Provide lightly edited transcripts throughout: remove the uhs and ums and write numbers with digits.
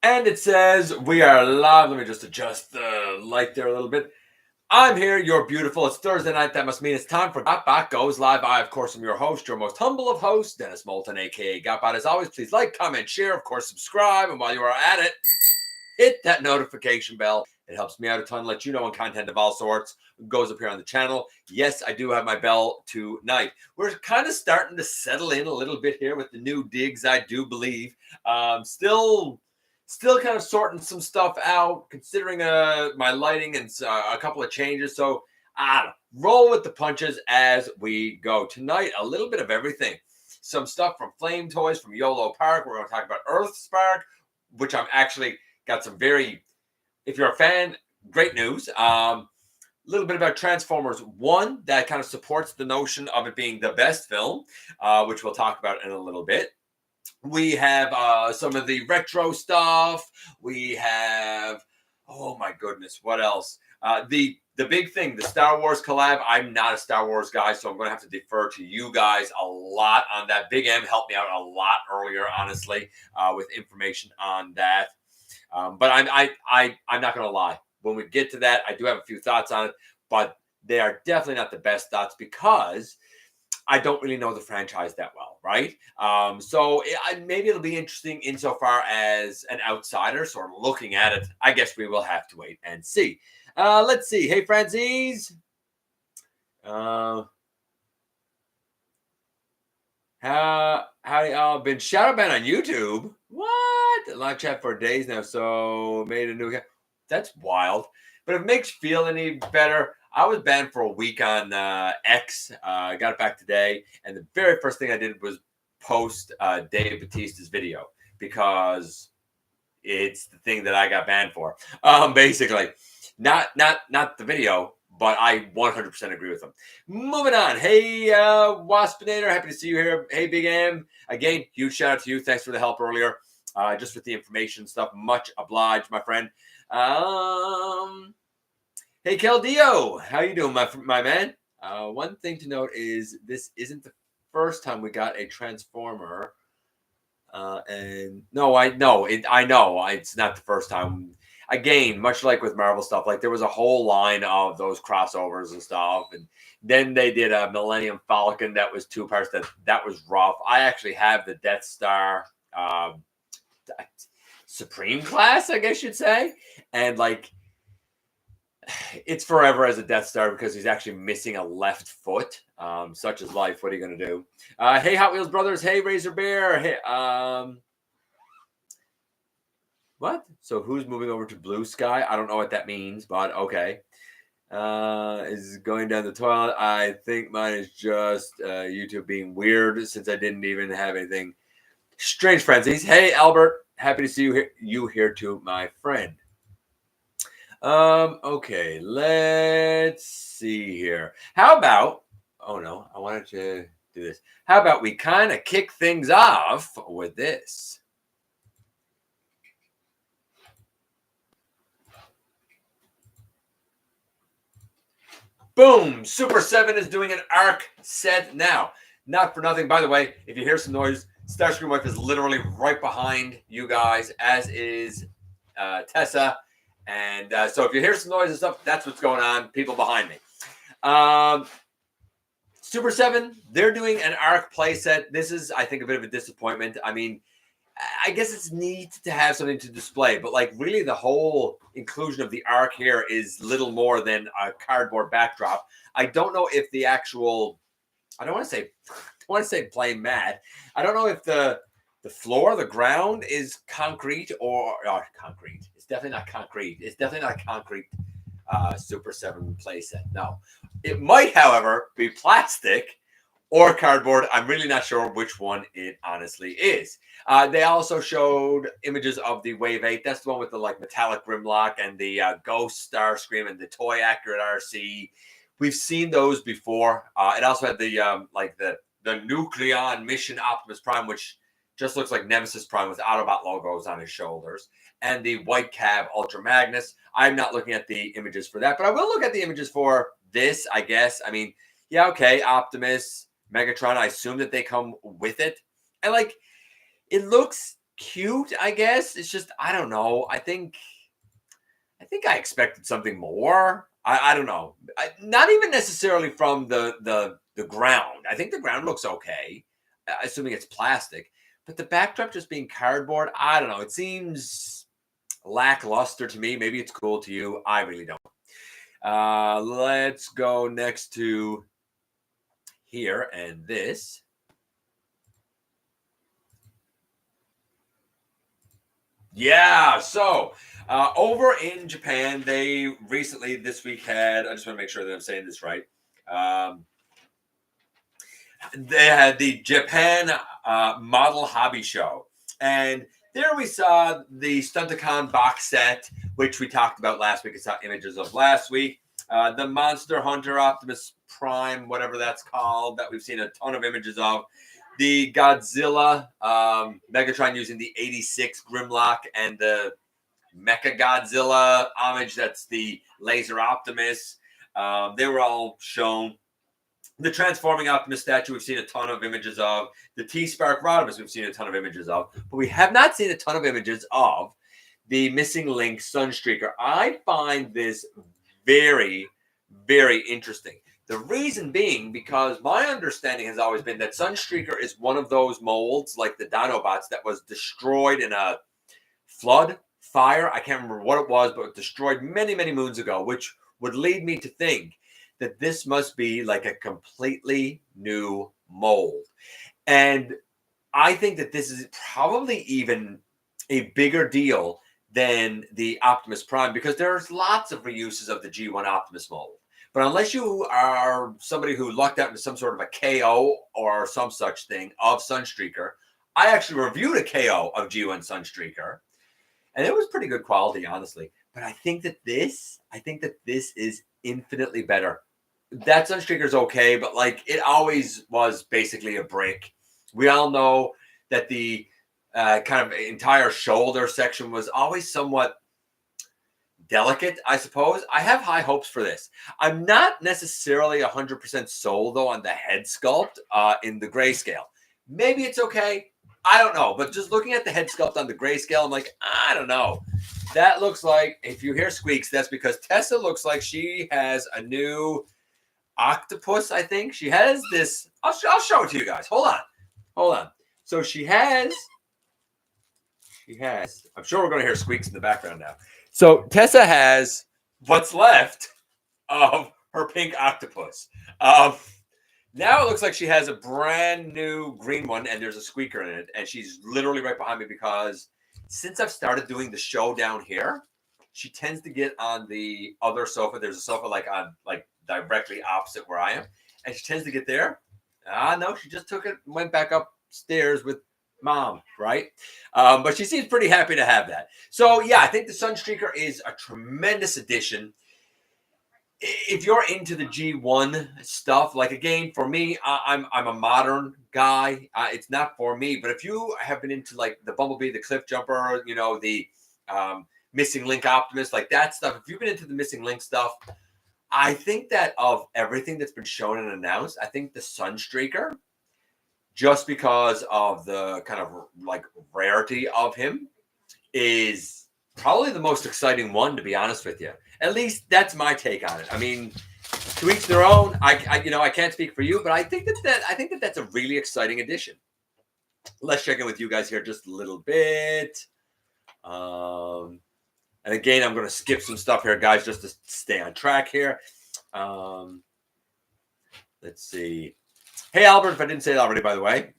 And it says we are live. Let me just adjust the light there a little bit. I'm here. You're beautiful. It's Thursday night. That must mean it's time for GotBot Goes live. I, of course, am your host, your most humble of hosts, Dennis Moulton, a.k.a. GotBot. As always, please like, comment, share, of course, subscribe. And while you are at it, hit that notification bell. It helps me out a ton, let you know when content of all sorts goes up here on the channel. Yes, I do have my bell tonight. We're kind of starting to settle in a little bit here with the new digs, I do believe. Still kind of sorting some stuff out, considering my lighting and a couple of changes. So roll with the punches as we go. Tonight, a little bit of everything. Some stuff from Flame Toys, from YOLO Park. We're going to talk about Earthspark, which I'm actually got some very, if you're a fan, great news. A little bit about Transformers 1 that kind of supports the notion of it being the best film, which we'll talk about in a little bit. We have some of the retro stuff. We have, oh my goodness, what else? The big thing, the Star Wars collab. I'm not a Star Wars guy, so I'm going to have to defer to you guys a lot on that. Big M helped me out a lot earlier, honestly, with information on that. But I'm not going to lie. When we get to that, I do have a few thoughts on it, but they are definitely not the best thoughts because I don't really know the franchise that well, right? So maybe it'll be interesting insofar as an outsider sort of looking at it. I guess we will have to wait and see. Let's see. Hey, Francis. How y'all been shadow banned on YouTube? What? Live chat for days now, so made a new account. That's wild. But if it makes you feel any better, I was banned for a week on X. I got it back today, and the very first thing I did was post Dave Bautista's video because it's the thing that I got banned for. Basically, not the video, but I 100% agree with him. Moving on. Hey, Waspinator, happy to see you here. Hey, Big M. Again, huge shout out to you. Thanks for the help earlier. Just with the information stuff. Much obliged, my friend. Hey, Keldeo. How you doing, my man? One thing to note is this isn't the first time we got a Transformer. And no, I know. It's not the first time. Again, much like with Marvel stuff, like there was a whole line of those crossovers and stuff, and then they did a Millennium Falcon that was 2 parts. That was rough. I actually have the Death Star Supreme class, I guess you'd say, and like it's forever as a Death Star because he's actually missing a left foot. Such is life. What are you gonna do? Hey, Hot Wheels Brothers. Hey, Razor Bear. Hey, what? So who's moving over to Blue Sky? I don't know what that means, but okay. Is going down the toilet. I think mine is just YouTube being weird since I didn't even have anything. Strange frenzies. Hey, Albert. Happy to see you here too, my friend. Okay, let's see here. How about, oh no, I wanted to do this. How about we kind of kick things off with this? Boom! Super 7 is doing an ARC set now. Not for nothing, by the way, if you hear some noise, Starscream Wife is literally right behind you guys, as is Tessa. And so if you hear some noise and stuff, that's what's going on. People behind me. Super 7, they're doing an ARC playset. This is, I think, a bit of a disappointment. I mean, I guess it's neat to have something to display, but like really the whole inclusion of the ARC here is little more than a cardboard backdrop. I don't know if the actual, I don't want to say plain mat. I don't know if the floor, the ground is concrete or concrete. It's definitely not concrete. It's definitely not a concrete Super 7 playset. No. It might, however, be plastic or cardboard. I'm really not sure which one it honestly is. They also showed images of the Wave 8. That's the one with the like metallic Grimlock and the Ghost Starscream and the Toy Accurate RC. We've seen those before. It also had the like the Nucleon Mission Optimus Prime, which just looks like Nemesis Prime with Autobot logos on his shoulders, and the White Cab Ultra Magnus. I'm not looking at the images for that, but I will look at the images for this, I guess. I mean, yeah, okay, Optimus, Megatron, I assume that they come with it. And like, it looks cute, I guess. It's just, I don't know. I expected something more. I don't know. Not even necessarily from the ground. I think the ground looks okay, assuming it's plastic. But the backdrop just being cardboard, I don't know. It seems lackluster to me. Maybe it's cool to you. I really don't. Let's go next to here and this. Yeah, so over in Japan, they recently this week had. I just want to make sure that I'm saying this right. Um, they had the Japan Model Hobby Show, and there we saw the Stunticon box set, which we talked about last week. I saw images of last week. The Monster Hunter Optimus Prime, whatever that's called, that we've seen a ton of images of. The Godzilla Megatron using the 86 Grimlock and the Mecha Godzilla homage, that's the Laser Optimus. They were all shown. The Transforming Optimus statue, we've seen a ton of images of. The T-Spark Rodimus, we've seen a ton of images of. But we have not seen a ton of images of the Missing Link Sunstreaker. I find this very, very interesting. The reason being because my understanding has always been that Sunstreaker is one of those molds, like the Dinobots, that was destroyed in a flood, fire. I can't remember what it was, but it destroyed many, many moons ago, which would lead me to think that this must be like a completely new mold. And I think that this is probably even a bigger deal than the Optimus Prime because there's lots of reuses of the G1 Optimus mold. But unless you are somebody who lucked out into some sort of a KO or some such thing of Sunstreaker, I actually reviewed a KO of G1 Sunstreaker, and it was pretty good quality, honestly. But I think that this is infinitely better. That Sunstreaker's okay, but like it always was basically a brick. We all know that the kind of entire shoulder section was always somewhat delicate, I suppose. I have high hopes for this. I'm not necessarily 100% sold, though, on the head sculpt in the grayscale. Maybe it's okay. I don't know. But just looking at the head sculpt on the grayscale, I'm like, I don't know. That looks like, if you hear squeaks, that's because Tessa looks like she has a new octopus, I think. She has this. I'll show it to you guys. Hold on. So she has, I'm sure we're going to hear squeaks in the background now. So Tessa has what's left of her pink octopus. Now it looks like she has a brand new green one, and there's a squeaker in it. And she's literally right behind me because since I've started doing the show down here, she tends to get on the other sofa. There's a sofa like directly opposite where I am, and she tends to get there. No, she just took it, went back upstairs with Mom, right? But she seems pretty happy to have that. So yeah, I think the Sunstreaker is a tremendous addition. If you're into the G1 stuff, like again, for me, I'm a modern guy. It's not for me, but if you have been into like the Bumblebee, the Cliff Jumper, the Missing Link Optimus, like that stuff. If you've been into the Missing Link stuff, I think that of everything that's been shown and announced, I think the Sunstreaker, just because of the kind of like rarity of him, is probably the most exciting one, to be honest with you. At least that's my take on it. I mean, to each their own. I can't speak for you, but I think that's a really exciting addition. Let's check in with you guys here just a little bit. And again, I'm going to skip some stuff here, guys, just to stay on track here. Let's see. Hey, Albert, if I didn't say it already, by the way.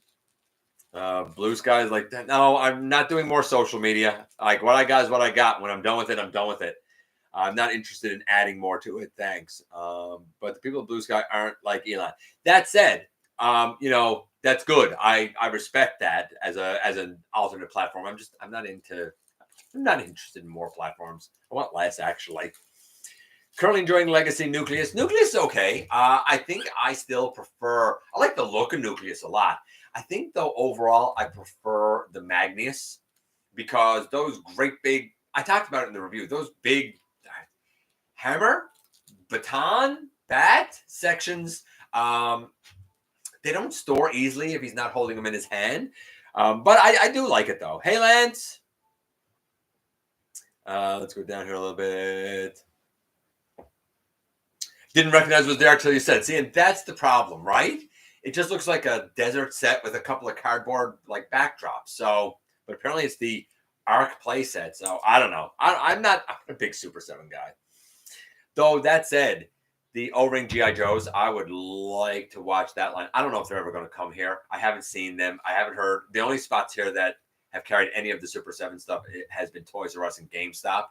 Blue Sky is like, no, I'm not doing more social media. Like, what I got is what I got. When I'm done with it, I'm done with it. I'm not interested in adding more to it. Thanks. But the people of Blue Sky aren't like Elon. That said, that's good. I respect that as an alternate platform. I'm not interested in more platforms. I want less, actually. Currently enjoying Legacy Nucleus. Nucleus is okay. I think I still prefer. I like the look of Nucleus a lot. I think, though, overall, I prefer the Magnus because those great big. I talked about it in the review. Those big hammer, baton, bat sections. They don't store easily if he's not holding them in his hand. But I do like it though. Hey, Lance. Let's go down here a little bit. Didn't recognize it was there until you said. See, and that's the problem, right? It just looks like a desert set with a couple of cardboard like backdrops. So, but apparently it's the Arc playset. So I don't know. I'm not a big Super 7 guy. Though that said, the O-Ring G.I. Joes, I would like to watch that line. I don't know if they're ever going to come here. I haven't seen them. I haven't heard. The only spots here that have carried any of the Super 7 stuff it has been Toys R Us and GameStop.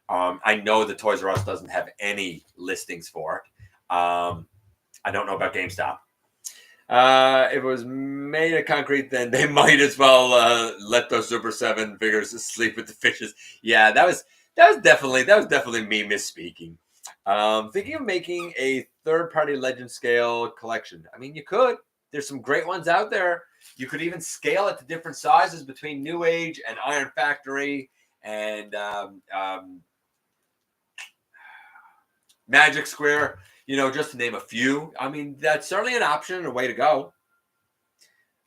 I know that Toys R Us doesn't have any listings for it. I don't know about GameStop. If it was made of concrete, then they might as well let those Super 7 figures sleep with the fishes. Yeah, that was definitely me misspeaking. Thinking of making a third-party Legend scale collection. I mean, you could. There's some great ones out there. You could even scale it to different sizes between New Age and Iron Factory and Magic Square. You know, just to name a few. I mean, that's certainly an option and a way to go.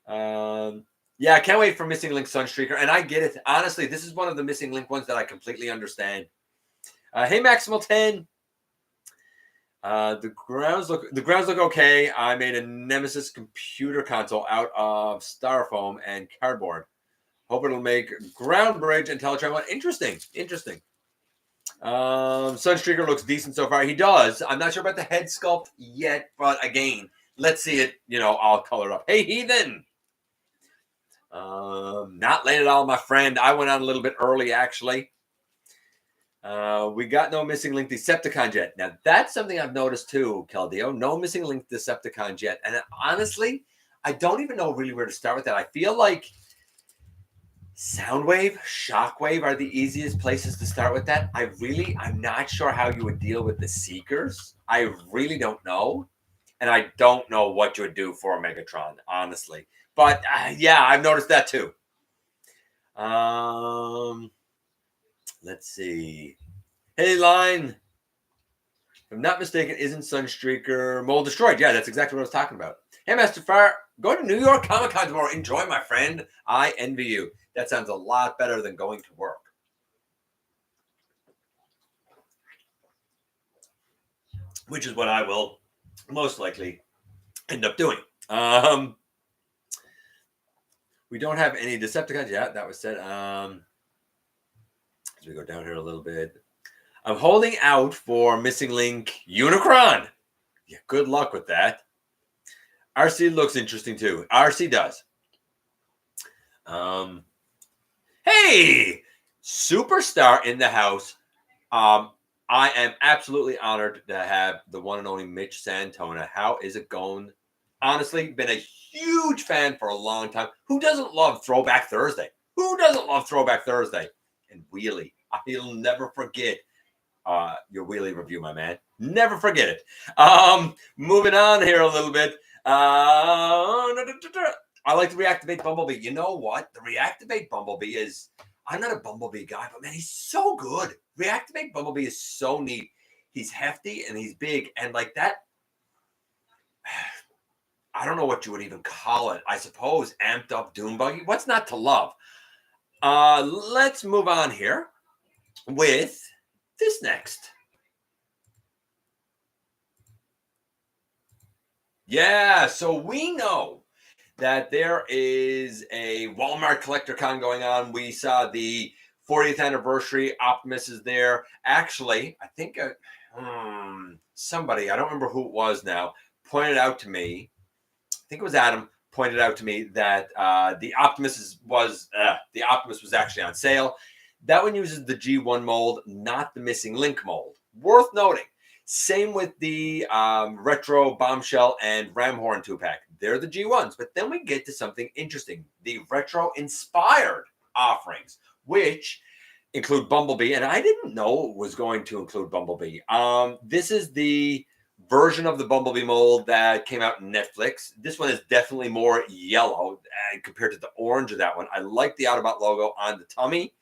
Yeah, I can't wait for Missing Link Sunstreaker. And I get it. Honestly, this is one of the Missing Link ones that I completely understand. Hey, Maximal 10. The grounds look okay. I made a Nemesis computer console out of styrofoam and cardboard. Hope it'll make Ground Bridge and Teletran one. Interesting. Sunstreaker looks decent so far. He does. I'm not sure about the head sculpt yet, but again, let's see it. You know, I'll color it up. Hey, Heathen. Not late at all, my friend. I went on a little bit early, actually. We got no Missing Link Decepticons yet. Now, that's something I've noticed too, Caldeo. No Missing Link Decepticons yet. And honestly, I don't even know really where to start with that. I feel like Soundwave, Shockwave are the easiest places to start with that. I'm not sure how you would deal with the Seekers. I really don't know. And I don't know what you would do for a Megatron, honestly. But yeah, I've noticed that too. Let's see. Hey, Line. If I'm not mistaken, isn't Sunstreaker Mold Destroyed? Yeah, that's exactly what I was talking about. Hey, Master Fire. Go to New York Comic Con tomorrow. Enjoy, my friend. I envy you. That sounds a lot better than going to work. Which is what I will most likely end up doing. We don't have any Decepticons yet. That was said. As we go down here a little bit. I'm holding out for Missing Link Unicron. Yeah, good luck with that. RC looks interesting too. RC does. Hey, Superstar in the house. I am absolutely honored to have the one and only Mitch Santona. How is it going? Honestly, been a huge fan for a long time. Who doesn't love Throwback Thursday? And Wheelie. I'll never forget your Wheelie review, my man. Never forget it. Moving on here a little bit. I like to reactivate Bumblebee. You know what? The reactivate Bumblebee is... I'm not a Bumblebee guy, but man, he's so good. Reactivate Bumblebee is so neat. He's hefty and he's big. And like that... I don't know what you would even call it. I suppose amped up Doom Buggy. What's not to love? Let's move on here with this next. Yeah, so we know that there is a Walmart Collector Con going on. We saw the 40th anniversary. Optimus is there. Actually, I think somebody, I don't remember who it was now, pointed out to me, I think it was Adam, pointed out to me that the Optimus was actually on sale. That one uses the G1 mold, not the Missing Link mold. Worth noting. Same with the Retro Bombshell and Ramhorn 2-pack. They're the G1s. But then we get to something interesting. The Retro-inspired offerings, which include Bumblebee. And I didn't know it was going to include Bumblebee. This is the version of the Bumblebee mold that came out in Netflix. This one is definitely more yellow compared to the orange of that one. I like the Autobot logo on the tummy,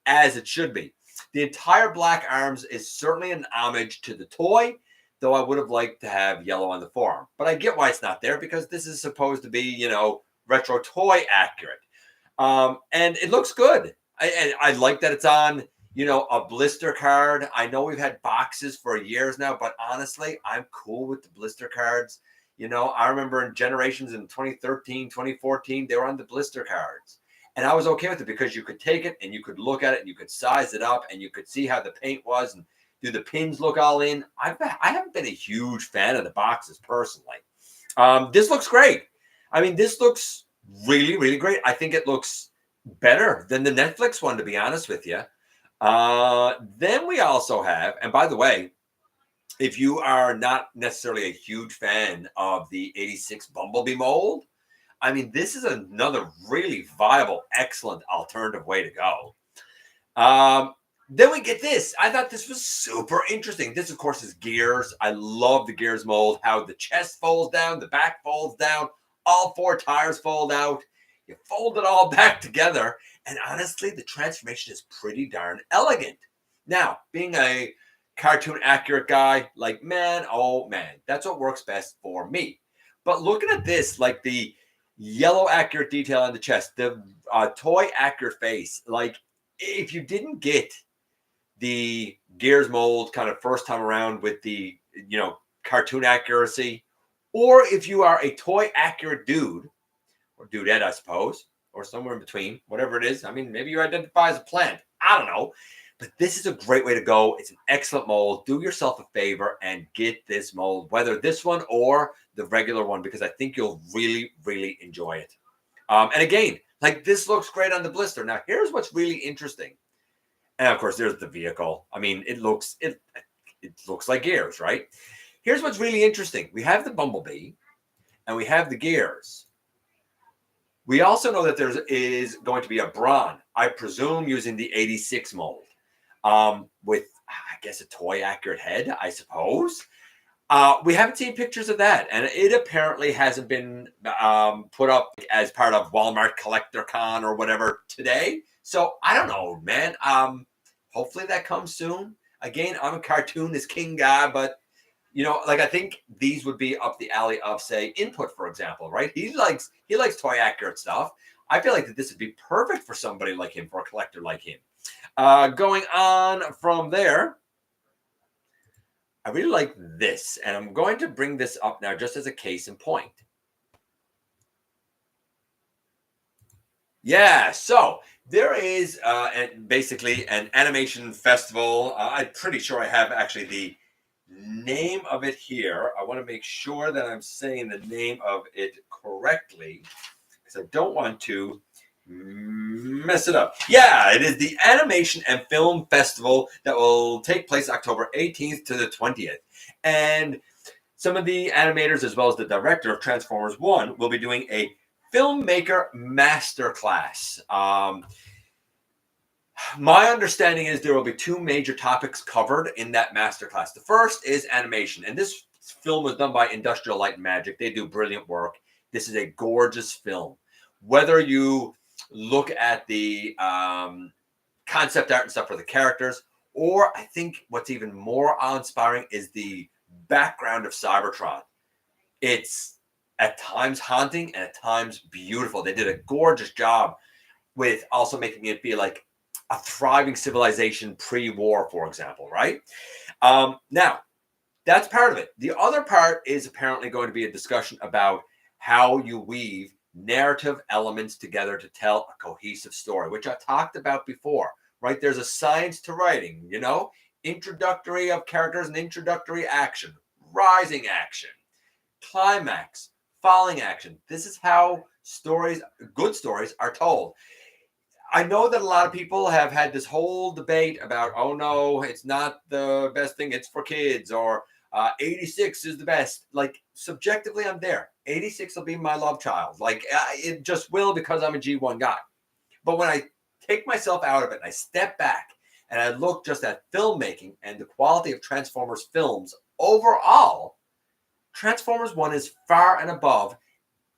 as it should be. The entire black arms is certainly an homage to the toy, though I would have liked to have yellow on the forearm. But I get why it's not there, because this is supposed to be, retro toy accurate. And it looks good. I like that it's on, a blister card. I know we've had boxes for years now, but honestly, I'm cool with the blister cards. I remember in Generations in 2013, 2014, they were on the blister cards. And I was okay with it because you could take it and you could look at it and you could size it up and you could see how the paint was and do the pins look all in. I haven't been a huge fan of the boxes personally. This looks great. I mean, this looks really, really great. I think it looks better than the Netflix one, to be honest with you. Then we also have, and by the way, if you are not necessarily a huge fan of the 86 Bumblebee mold, I mean, this is another really viable, excellent alternative way to go. Then we get this. I thought this was super interesting. This, of course, is Gears. I love the Gears mold, how the chest folds down, the back folds down, all four tires fold out. You fold it all back together. And honestly, the transformation is pretty darn elegant. Now, being a cartoon accurate guy, like, oh man, that's what works best for me. But looking at this, like the yellow accurate detail on the chest, the toy accurate face, like if you didn't get the Gears mold kind of first time around with the, cartoon accuracy, or if you are a toy accurate dude or dudette, I suppose, or somewhere in between, whatever it is. I mean, maybe you identify as a plant. I don't know. But this is a great way to go. It's an excellent mold. Do yourself a favor and get this mold, whether this one or the regular one, because I think you'll really, really enjoy it. And again, like this looks great on the blister. Now, here's what's really interesting. And of course, there's the vehicle. I mean, it looks like Gears, right? Here's what's really interesting. We have the Bumblebee and we have the Gears. We also know that there is going to be a Brawn, I presume using the 86 mold. With, I guess, a toy accurate head, I suppose. We haven't seen pictures of that, and it apparently hasn't been put up as part of Walmart Collector Con or whatever today. So I don't know, man. Hopefully that comes soon. Again, I'm a cartoon is king guy, but like I think these would be up the alley of, say, Input, for example, right? He likes toy accurate stuff. I feel like that this would be perfect for somebody like him, for a collector like him. Going on from there, I really like this, and I'm going to bring this up now just as a case in point. Yeah, so there is basically an animation festival. I'm pretty sure I have actually the name of it here. I want to make sure that I'm saying the name of it correctly, because I don't want to mess it up. Yeah, it is the Animation and Film Festival that will take place October 18th to the 20th. And some of the animators, as well as the director of Transformers 1, will be doing a filmmaker masterclass. My understanding is there will be two major topics covered in that masterclass. The first is animation, and this film was done by Industrial Light and Magic. They do brilliant work. This is a gorgeous film. Whether you look at the concept art and stuff for the characters, or I think what's even more awe-inspiring is the background of Cybertron. It's at times haunting and at times beautiful. They did a gorgeous job with also making it be like a thriving civilization pre-war, for example, right? Now, that's part of it. The other part is apparently going to be a discussion about how you weave narrative elements together to tell a cohesive story, which I talked about before, right? There's a science to writing, introductory of characters and introductory action, rising action, climax, falling action. This is how good stories are told. I know that a lot of people have had this whole debate about, oh no, it's not the best thing, it's for kids, or 86 is the best. Like, subjectively, I'm there. 86 will be my love child. Like, it just will, because I'm a G1 guy. But when I take myself out of it and I step back and I look just at filmmaking and the quality of Transformers films overall, Transformers 1 is far and above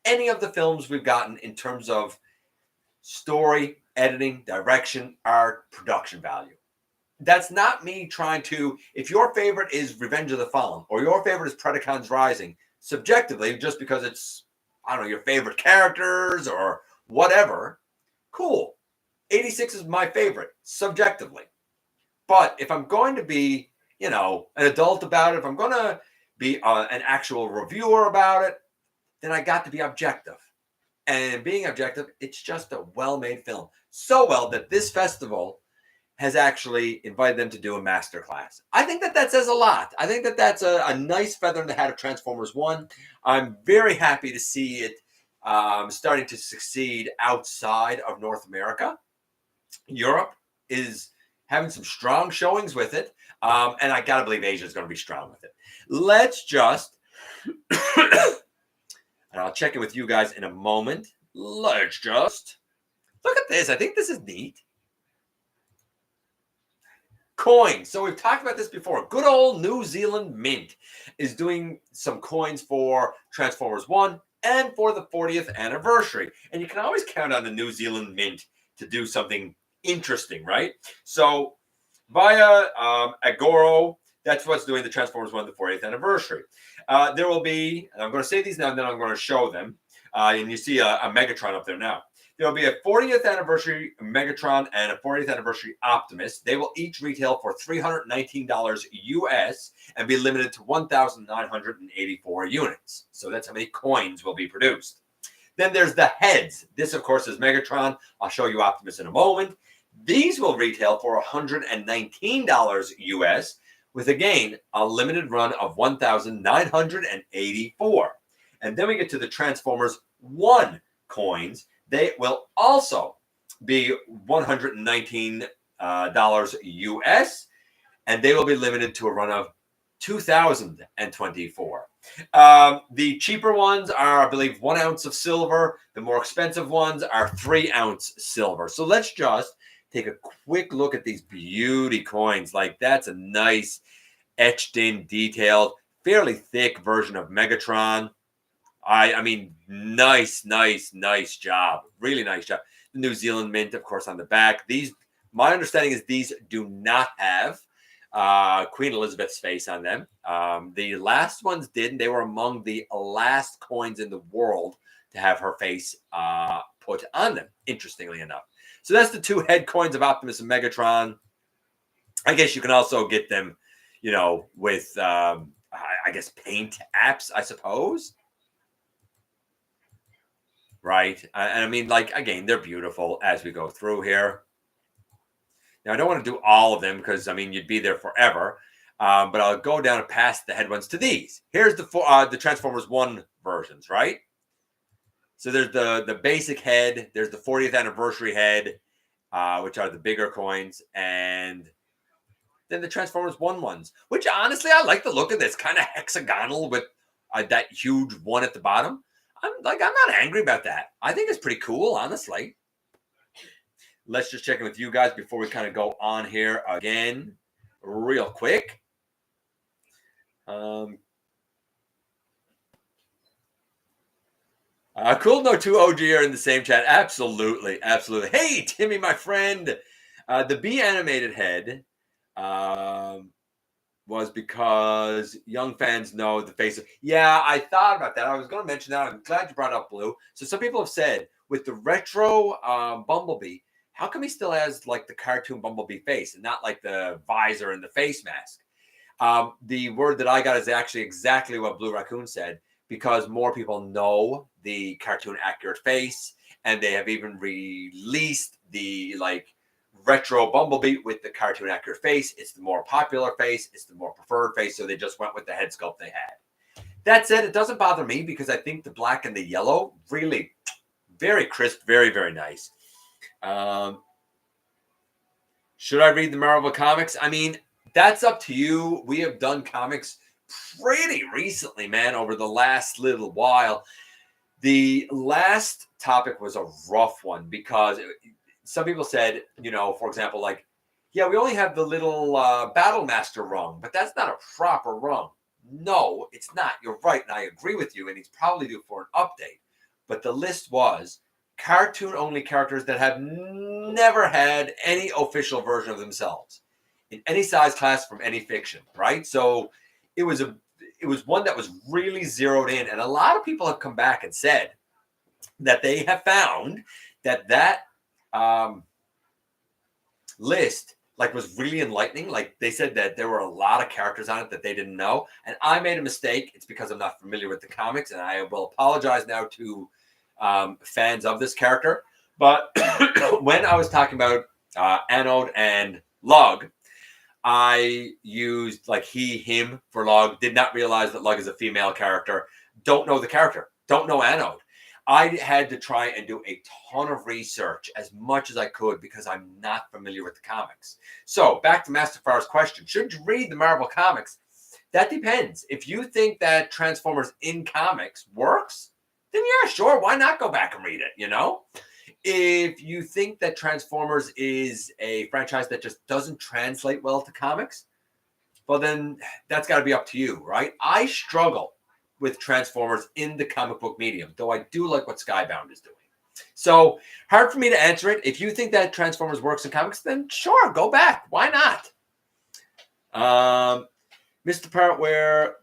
any of the films we've gotten in terms of story, editing, direction, art, production value. That's not me trying to, if your favorite is Revenge of the Fallen or your favorite is Predacons Rising, subjectively, just because it's, I don't know, your favorite characters or whatever, Cool. 86 is my favorite, subjectively. But if I'm going to be, an adult about it, if I'm going to be an actual reviewer about it, then I got to be objective. And being objective, it's just a well-made film. So well that this festival has actually invited them to do a masterclass. I think that says a lot. I think that's a nice feather in the hat of Transformers 1. I'm very happy to see it starting to succeed outside of North America. Europe is having some strong showings with it. And I got to believe Asia is going to be strong with it. Let's just, and I'll check in with you guys in a moment. Let's just look at this. I think this is neat. Coins. So we've talked about this before. Good old New Zealand Mint is doing some coins for Transformers 1 and for the 40th anniversary. And you can always count on the New Zealand Mint to do something interesting, right? So via Agoro, that's what's doing the Transformers 1 the 40th anniversary. There will be, and I'm going to say these now, and then I'm going to show them. And you see a Megatron up there now. There will be a 40th anniversary Megatron and a 40th anniversary Optimus. They will each retail for $319 US and be limited to 1,984 units. So that's how many coins will be produced. Then there's the heads. This, of course, is Megatron. I'll show you Optimus in a moment. These will retail for $119 US with, again, a limited run of 1,984. And then we get to the Transformers 1 coins. They will also be $119 US, and they will be limited to a run of 2,024. The cheaper ones are, I believe, 1 ounce of silver. The more expensive ones are 3 ounce silver. So let's just take a quick look at these beauty coins. Like, that's a nice etched in, detailed, fairly thick version of Megatron. I mean, nice job. Really nice job. The New Zealand Mint, of course, on the back. These, my understanding is these do not have Queen Elizabeth's face on them. The last ones did, and they were among the last coins in the world to have her face put on them, interestingly enough. So that's the 2 head coins of Optimus and Megatron. I guess you can also get them, with, I guess, paint apps, I suppose. Right. And I mean, like, again, they're beautiful as we go through here. Now, I don't want to do all of them because, I mean, you'd be there forever. But I'll go down and past the head ones to these. Here's the Transformers 1 versions, right? So there's the basic head. There's the 40th anniversary head, which are the bigger coins. And then the Transformers 1 ones, which honestly, I like the look of this. Kind of hexagonal with that huge one at the bottom. I'm not angry about that. I think it's pretty cool, honestly. Let's just check in with you guys before we kind of go on here again, real quick. Cool No 2 OG are in the same chat. Absolutely. Hey, Timmy, my friend. The B animated head was because young fans know the face of... Yeah, I thought about that. I was going to mention that. I'm glad you brought up Blue. So some people have said, with the retro Bumblebee, how come he still has, like, the cartoon Bumblebee face and not, like, the visor and the face mask? The word that I got is actually exactly what Blue Raccoon said, because more people know the cartoon accurate face, and they have even released the, like, retro Bumblebee with the cartoon accurate face. It's the more popular face. It's the more preferred face. So they just went with the head sculpt they had. That said, it doesn't bother me because I think the black and the yellow really very crisp, very, very nice. Should I read the Marvel comics? I mean, that's up to you. We have done comics pretty recently, man, over the last little while. The last topic was a rough one because some people said, for example, like, yeah, we only have the little Battle Master rung, but that's not a proper rung. No, it's not. You're right, and I agree with you, and he's probably due for an update. But the list was cartoon-only characters that have never had any official version of themselves in any size class from any fiction, right? So it was one that was really zeroed in, and a lot of people have come back and said that they have found that list like was really enlightening. Like they said that there were a lot of characters on it that they didn't know, and I made a mistake. It's because I'm not familiar with the comics, and I will apologize now to fans of this character. But when I was talking about Anode and Lug, I used like he, him for Lug. Did not realize that Lug is a female character. Don't know the character. Don't know Anode. I had to try and do a ton of research as much as I could because I'm not familiar with the comics. So back to Master Far's question. Should you read the Marvel comics? That depends. If you think that Transformers in comics works, then yeah, sure. Why not go back and read it, you know? If you think that Transformers is a franchise that just doesn't translate well to comics, well, then that's got to be up to you, right? I struggle with Transformers in the comic book medium, though I do like what Skybound is doing. So hard for me to answer it. If you think that Transformers works in comics, then sure, go back. Why not? Missed the part where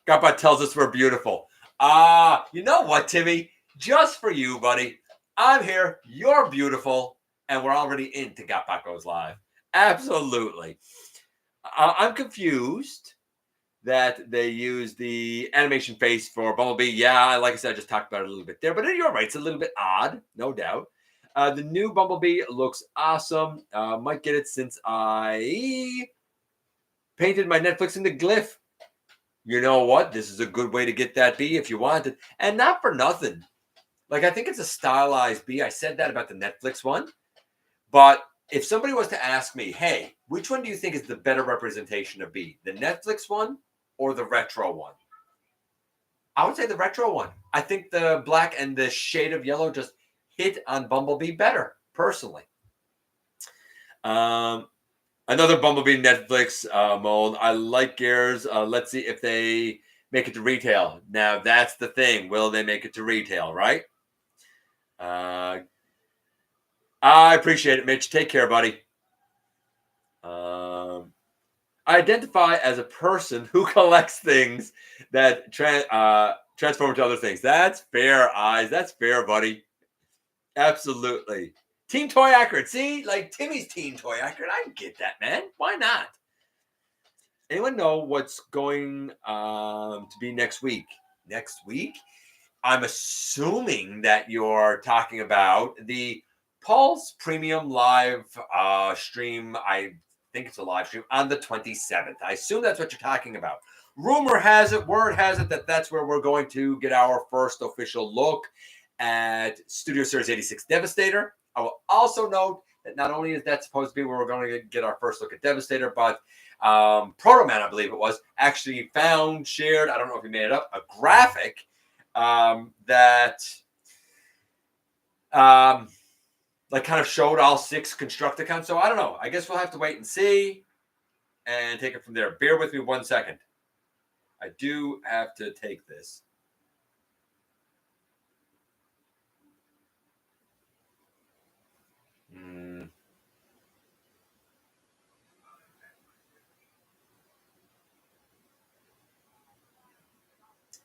GotBot tells us we're beautiful. You know what, Timmy? Just for you, buddy. I'm here. You're beautiful. And we're already into GotBot Goes Live. Absolutely. I'm confused that they use the animation face for Bumblebee. Yeah, like I said, I just talked about it a little bit there. But you're right. It's a little bit odd, no doubt. The new Bumblebee looks awesome. Might get it since I painted my Netflix into glyph. You know what? This is a good way to get that bee if you want it. And not for nothing. Like, I think it's a stylized bee. I said that about the Netflix one. But if somebody was to ask me, hey, which one do you think is the better representation of bee? The Netflix one or the retro one? I would say the retro one. I think the black and the shade of yellow just hit on Bumblebee better, personally. Another Bumblebee Netflix mold. I like yours. Let's see if they make it to retail. Now, that's the thing. Will they make it to retail, right? I appreciate it, Mitch. Take care, buddy. I identify as a person who collects things that transform into other things. That's fair, Eyes. That's fair, buddy. Absolutely. Team Toy Accurate. See, like Timmy's Team Toy Accurate. I get that, man. Why not? Anyone know what's going to be next week? Next week? I'm assuming that you're talking about the Pulse Premium Live stream. I think it's a live stream on the 27th. I assume that's what you're talking about. Rumor has it, word has it that that's where we're going to get our first official look at Studio Series 86 Devastator. I will also note that not only is that supposed to be where we're going to get our first look at Devastator, but Proto Man, I believe it was, actually shared, I don't know if he made it up, a graphic that like kind of showed all 6 Constructicons. So I don't know. I guess we'll have to wait and see and take it from there. Bear with me 1 second. I do have to take this.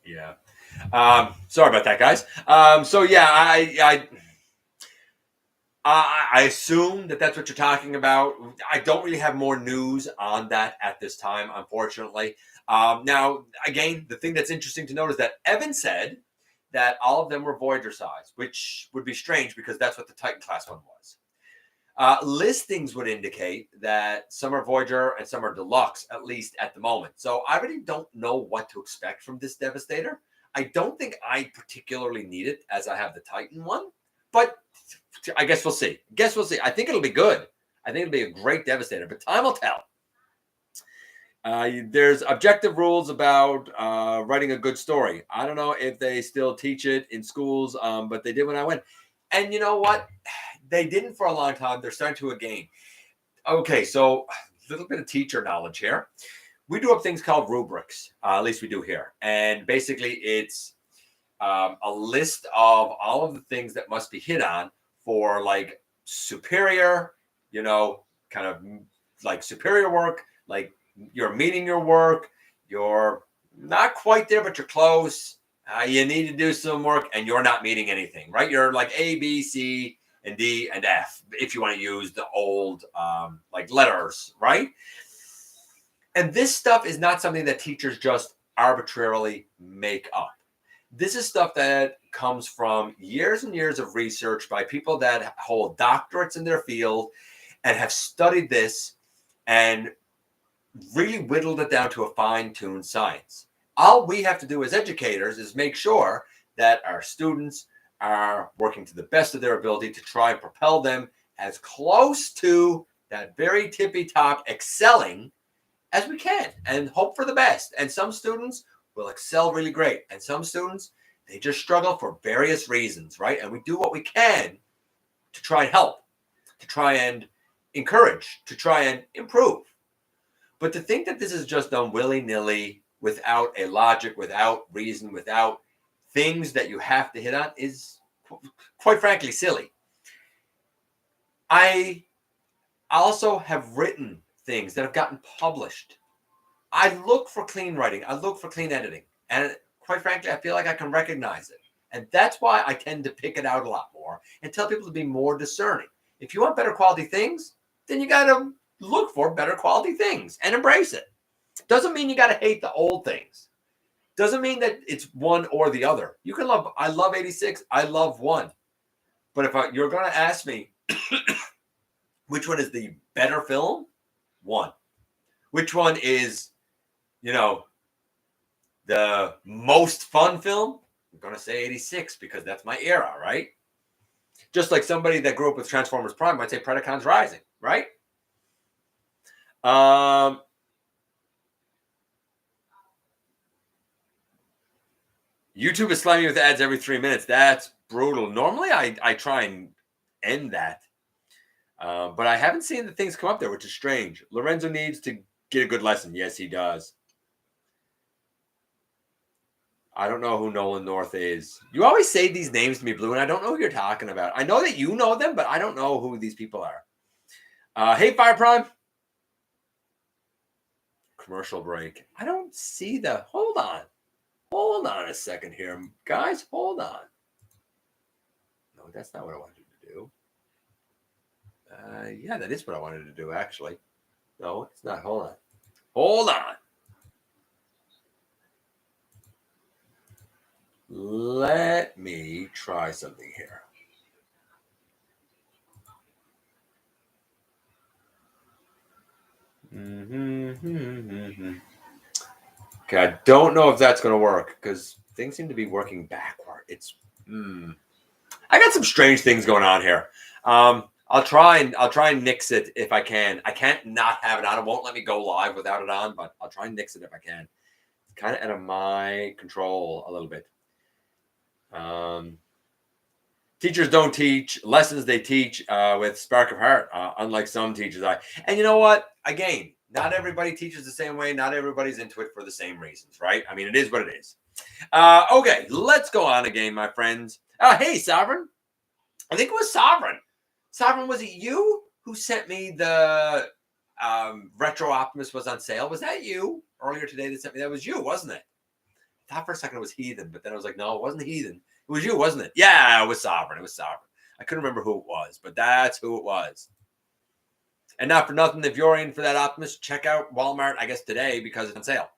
Yeah. Sorry about that, guys. So yeah, I assume that that's what you're talking about. I don't really have more news on that at this time, unfortunately. Now, again, the thing that's interesting to note is that Evan said that all of them were Voyager size, which would be strange because that's what the Titan class one was. Listings would indicate that some are Voyager and some are Deluxe, at least at the moment. So I really don't know what to expect from this Devastator. I don't think I particularly need it as I have the Titan one, but I guess we'll see. I think it'll be good. I think it'll be a great Devastator, but time will tell. There's objective rules about writing a good story. I don't know if they still teach it in schools, but they did when I went. And you know what? They didn't for a long time. They're starting to again. Okay, so a little bit of teacher knowledge here. We do have things called rubrics. At least we do here. And basically it's a list of all of the things that must be hit on for like superior, kind of like superior work, like you're meeting your work, you're not quite there, but you're close. You need to do some work and you're not meeting anything, right? You're like A, B, C, and D and F if you want to use the old like letters, right? And this stuff is not something that teachers just arbitrarily make up. This is stuff that comes from years and years of research by people that hold doctorates in their field and have studied this and really whittled it down to a fine-tuned science. All we have to do as educators is make sure that our students are working to the best of their ability to try and propel them as close to that very tippy top excelling as we can and hope for the best. And some students will excel really great. And some students, they just struggle for various reasons, right? And we do what we can to try and help, to try and encourage, to try and improve. But to think that this is just done willy-nilly, without a logic, without reason, without things that you have to hit on is, quite frankly, silly. I also have written things that have gotten published. I look for clean writing. I look for clean editing. And quite frankly, I feel like I can recognize it. And that's why I tend to pick it out a lot more and tell people to be more discerning. If you want better quality things, then you got to look for better quality things and embrace it. Doesn't mean you got to hate the old things. Doesn't mean that it's one or the other. You can love, I love 86. I love 1. But if you're going to ask me, which one is the better film? 1. Which one is, the most fun film? I'm going to say 86 because that's my era, right? Just like somebody that grew up with Transformers Prime might say Predacons Rising, right? YouTube is slamming me with ads every 3 minutes. That's brutal. Normally, I try and end that. But I haven't seen the things come up there, which is strange. Lorenzo needs to get a good lesson. Yes, he does. I don't know who Nolan North is. You always say these names to me, Blue, and I don't know who you're talking about. I know that you know them, but I don't know who these people are. Hey, Fire Prime. Commercial break. I don't see the... Hold on. Hold on a second here. Guys, hold on. No, that's not what I wanted to do. Yeah, that is what I wanted to do, actually. No, it's not. Hold on. Hold on. Let me try something here. Okay, I don't know if that's going to work because things seem to be working backward. I got some strange things going on here. I'll try and nix it if I can. I can't not have it on. It won't let me go live without it on, but I'll try and nix it if I can. It's kind of out of my control a little bit. Teachers don't teach lessons; they teach with spark of heart. Unlike some teachers, and you know what? Again, not everybody teaches the same way. Not everybody's into it for the same reasons, right? I mean, it is what it is. Okay, let's go on again, my friends. Hey, Sovereign. I think it was Sovereign. Sovereign, was it you who sent me the Retro Optimus was on sale? Was that you earlier today that sent me? That was you, wasn't it? I thought for a second it was Heathen, but then I was like, no, it wasn't Heathen. It was you, wasn't it? Yeah, it was Sovereign. It was Sovereign. I couldn't remember who it was, but that's who it was. And not for nothing, if you're in for that Optimus, check out Walmart, I guess, today because it's on sale.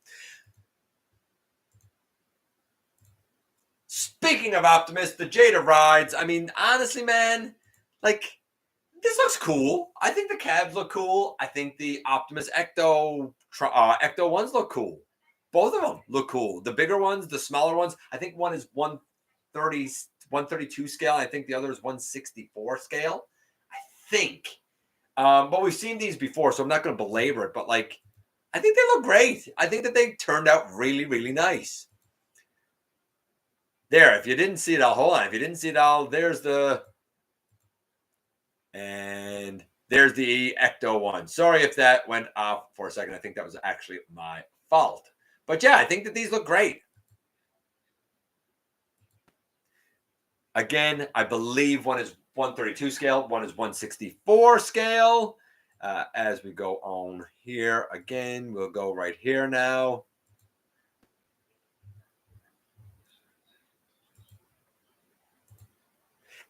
Speaking of Optimus, the Jada rides. I mean, honestly, man, like, this looks cool. I think the cabs look cool. I think the Optimus Ecto ones look cool. Both of them look cool. The bigger ones, the smaller ones. I think one is 132 scale. I think the other is 164 scale. I think. But we've seen these before, so I'm not going to belabor it. But, like, I think they look great. I think that they turned out really, really nice. There, if you didn't see it all, hold on. If you didn't see it all, there's the... And there's the Ecto one. Sorry if that went off for a second. I think that was actually my fault. But yeah, I think that these look great. Again, I believe one is 132 scale, one is 164 scale. As we go on here, again, we'll go right here now.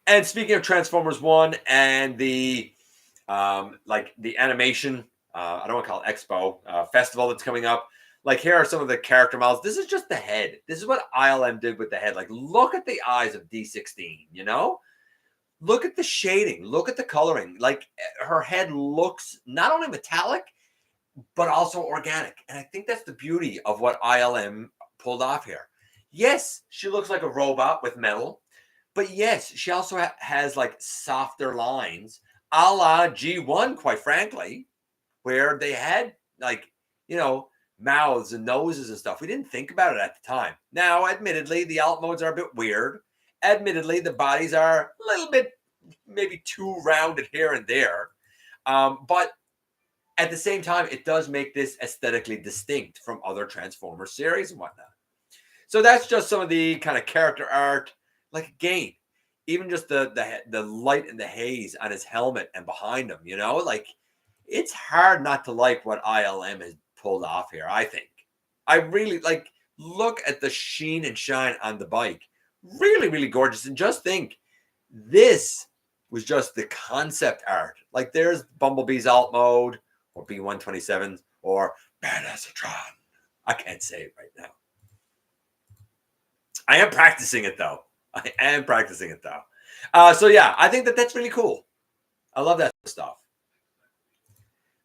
And speaking of Transformers 1 and the like the animation, I don't want to call it expo, festival that's coming up. Like, here are some of the character models. This is just the head. This is what ILM did with the head. Like, look at the eyes of D16, you know? Look at the shading. Look at the coloring. Like, her head looks not only metallic, but also organic. And I think that's the beauty of what ILM pulled off here. Yes, she looks like a robot with metal, but yes, she also has like softer lines, a la G1, quite frankly, where they had like, you know, mouths and noses and stuff. We didn't think about it at the time. Now, admittedly, the alt modes are a bit weird. Admittedly, the bodies are a little bit maybe too rounded here and there. But at the same time, it does make this aesthetically distinct from other Transformers series and whatnot. So that's just some of the kind of character art. Like, again, even just the light and the haze on his helmet and behind him, you know, like, it's hard not to like what ILM has pulled off here, I think. I really like, look at the sheen and shine on the bike. Really, really gorgeous. And just think, this was just the concept art. Like, there's Bumblebee's alt mode, or B127, or Badassatron. I can't say it right now. I am practicing it, though. So, yeah, I think that that's really cool. I love that stuff.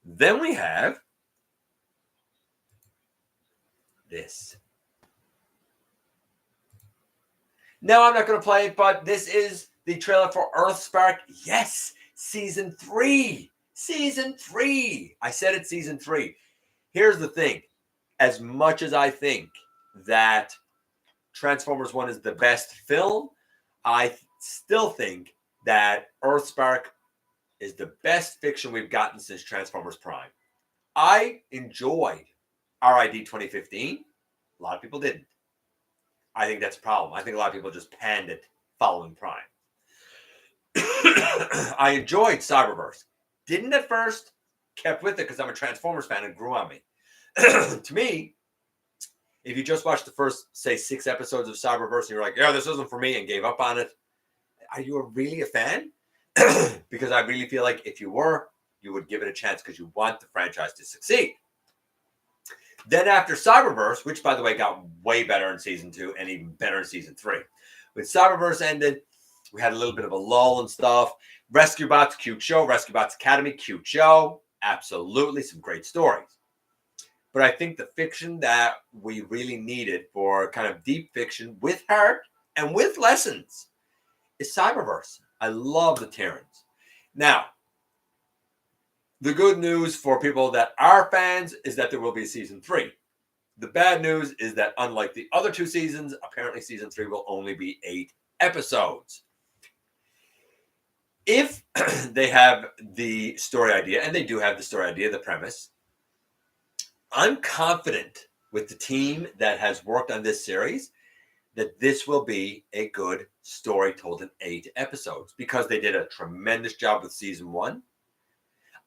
Then we have this. Now, I'm not going to play it, but this is the trailer for Earthspark. Yes, season 3. Season 3. I said it's season 3. Here's the thing. As much as I think that Transformers 1 is the best film, I still think that Earthspark is the best fiction we've gotten since Transformers Prime. I enjoyed RID 2015. A lot of people didn't. I think that's a problem. I think a lot of people just panned it following Prime. I enjoyed Cyberverse. Didn't at first, kept with it because I'm a Transformers fan and grew on me. To me, if you just watched the first, say, 6 episodes of Cyberverse and you're like, yeah, this isn't for me, and gave up on it, are you really a fan? Because I really feel like if you were, you would give it a chance because you want the franchise to succeed. Then after Cyberverse, which, by the way, got way better in season 2 and even better in season 3. When Cyberverse ended, we had a little bit of a lull and stuff. Rescue Bots, cute show. Rescue Bots Academy, cute show. Absolutely, some great stories. But I think the fiction that we really needed for kind of deep fiction with heart and with lessons is Cyberverse. I love the Terrans. Now, the good news for people that are fans is that there will be a season 3. The bad news is that unlike the other 2 seasons, apparently season 3 will only be 8 episodes. If they have the story idea, and they do have the story idea, the premise, I'm confident with the team that has worked on this series that this will be a good story told in 8 episodes because they did a tremendous job with season 1.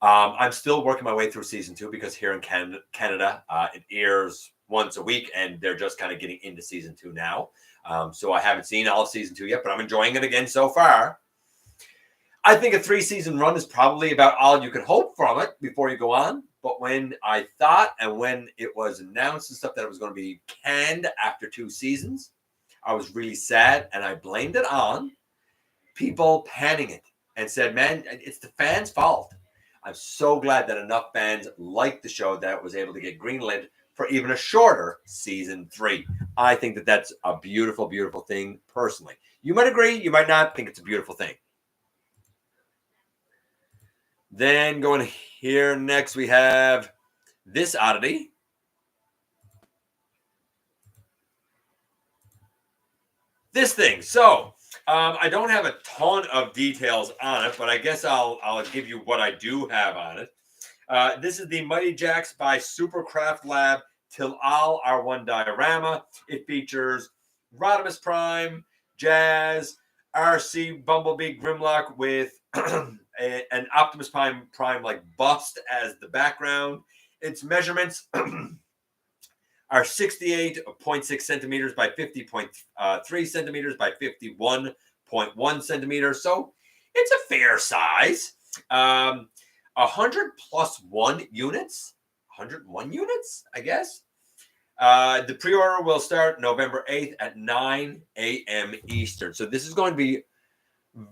I'm still working my way through season 2 because here in Canada, it airs once a week, and they're just kind of getting into season 2 now. So I haven't seen all of season 2 yet, but I'm enjoying it again so far. I think a 3-season run is probably about all you can hope from it before you go on. But when I thought and when it was announced and stuff that it was going to be canned after 2 seasons, I was really sad, and I blamed it on people panning it and said, man, it's the fans' fault. I'm so glad that enough fans liked the show that it was able to get greenlit for even a shorter season 3. I think that that's a beautiful, beautiful thing personally. You might agree, you might not think it's a beautiful thing. Then going here next, we have this oddity. This thing. So I don't have a ton of details on it, but I guess I'll give you what I do have on it. This is the Mighty Jax by Supercraft Lab Till All R1 diorama. It features Rodimus Prime, Jazz, RC Bumblebee Grimlock with an Optimus Prime like bust as the background. Its measurements are 68.6 centimeters by 50.3 centimeters by 51.3 0.1 centimeters. So it's a fair size. 100 plus 1 units. 101 units, I guess. The pre-order will start November 8th at 9 a.m. Eastern. So this is going to be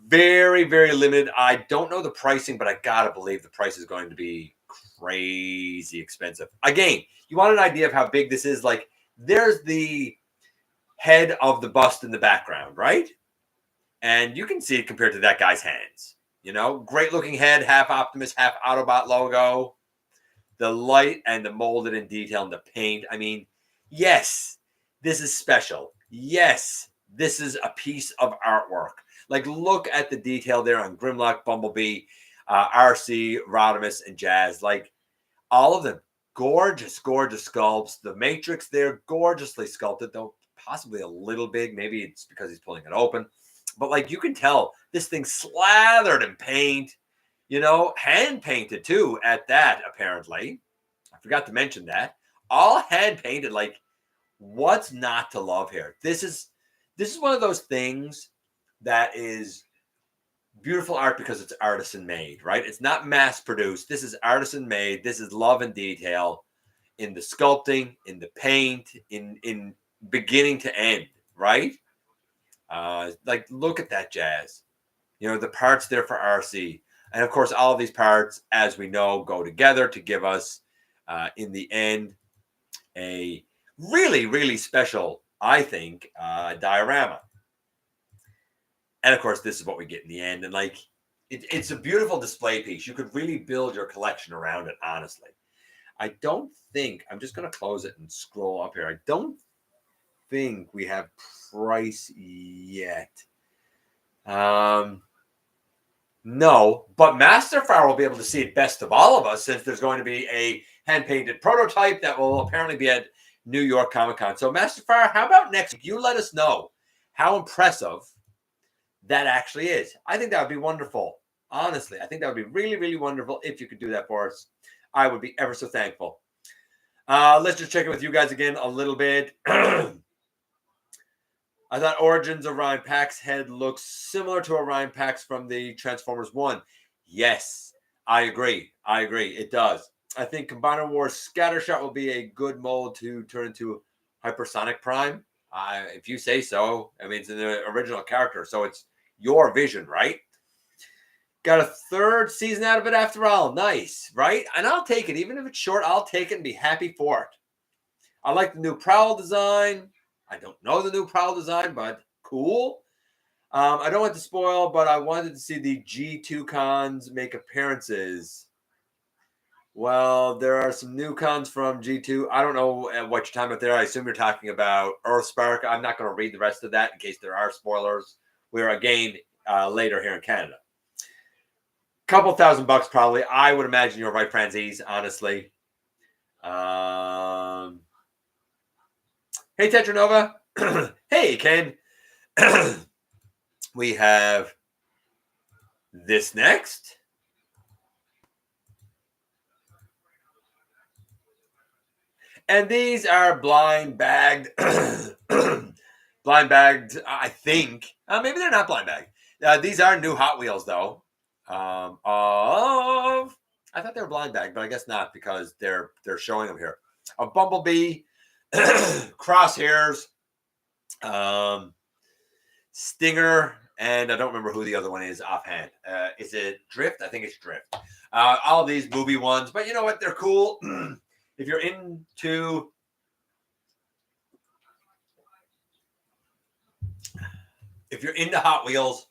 very, very limited. I don't know the pricing, but I gotta believe the price is going to be crazy expensive. Again, you want an idea of how big this is? Like, there's the head of the bust in the background, right? And you can see it compared to that guy's hands. You know, great looking head, half Optimus, half Autobot logo. The light and the molded in detail and the paint. I mean, yes, this is special. Yes, this is a piece of artwork. Like, look at the detail there on Grimlock, Bumblebee, RC, Rodimus, and Jazz. Like, all of them, gorgeous, gorgeous sculpts. The Matrix there, gorgeously sculpted, though possibly a little big. Maybe it's because he's pulling it open. But, like, you can tell this thing's slathered in paint. You know, hand painted too at that, apparently. I forgot to mention that. All hand painted. Like, what's not to love here? This is one of those things that is beautiful art because it's artisan made, right? It's not mass produced. This is artisan made. This is love and detail in the sculpting, in the paint, in beginning to end, right? Like, look at that, Jazz. You know, the parts there for RC. And of course, all of these parts, as we know, go together to give us, in the end, a really, really special, I think, diorama. And of course, this is what we get in the end. And like, it's a beautiful display piece. You could really build your collection around it, honestly. I don't think, I'm just going to close it and scroll up here. I don't think we have price yet. No, but Masterfire will be able to see it best of all of us, since there's going to be a hand-painted prototype that will apparently be at New York Comic Con. So Masterfire, how about next week? You let us know how impressive that actually is. I think that would be wonderful. Honestly, I think that would be really, really wonderful if you could do that for us. I would be ever so thankful. Let's just check in with you guys again a little bit. I thought Origins Orion Pax head looks similar to Orion Pax from the Transformers 1. Yes, I agree. It does. I think Combiner Wars Scattershot will be a good mold to turn into Hypersonic Prime. If you say so. I mean, it's in the original character, so it's your vision, right? Got a third season out of it after all. Nice, right? And I'll take it. Even if it's short, I'll take it and be happy for it. I like the new Prowl design. I don't know the new Prowl design, but cool. I don't want to spoil, but I wanted to see the G2 cons make appearances. Well, there are some new cons from G2. I don't know what you're talking about there. I assume you're talking about Earthspark. I'm not going to read the rest of that in case there are spoilers. We're again later here in Canada. Couple $1,000 probably. I would imagine you're right, Franzese, honestly. Hey, Tetranova. Hey, Ken. We have this next. And these are blind bagged. Blind bagged, I think. Maybe they're not blind bagged. These are new Hot Wheels, though. I thought they were blind bagged, but I guess not, because they're showing them here. A Bumblebee, Crosshairs, Stinger, and I don't remember who the other one is offhand. Is it Drift? I think it's Drift. All of these movie ones, but you know what? They're cool. If you're into Hot Wheels,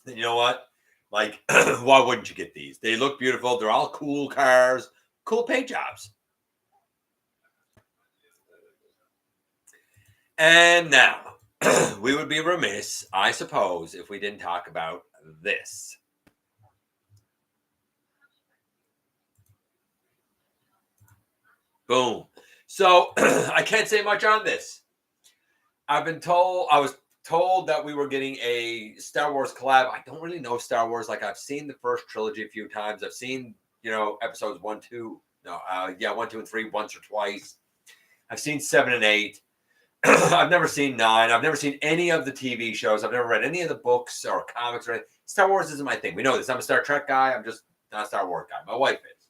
then you know what? Like, why wouldn't you get these? They look beautiful. They're all cool cars, cool paint jobs. And now, we would be remiss, I suppose, if we didn't talk about this. Boom. So, I can't say much on this. I was told that we were getting a Star Wars collab. I don't really know Star Wars. Like, I've seen the first trilogy a few times. I've seen, episodes 1, 2, and 3 once or twice. I've seen 7 and 8. I've never seen 9. I've never seen any of the TV shows. I've never read any of the books or comics or anything. Star Wars isn't my thing. We know this. I'm a Star Trek guy. I'm just not a Star Wars guy. My wife is.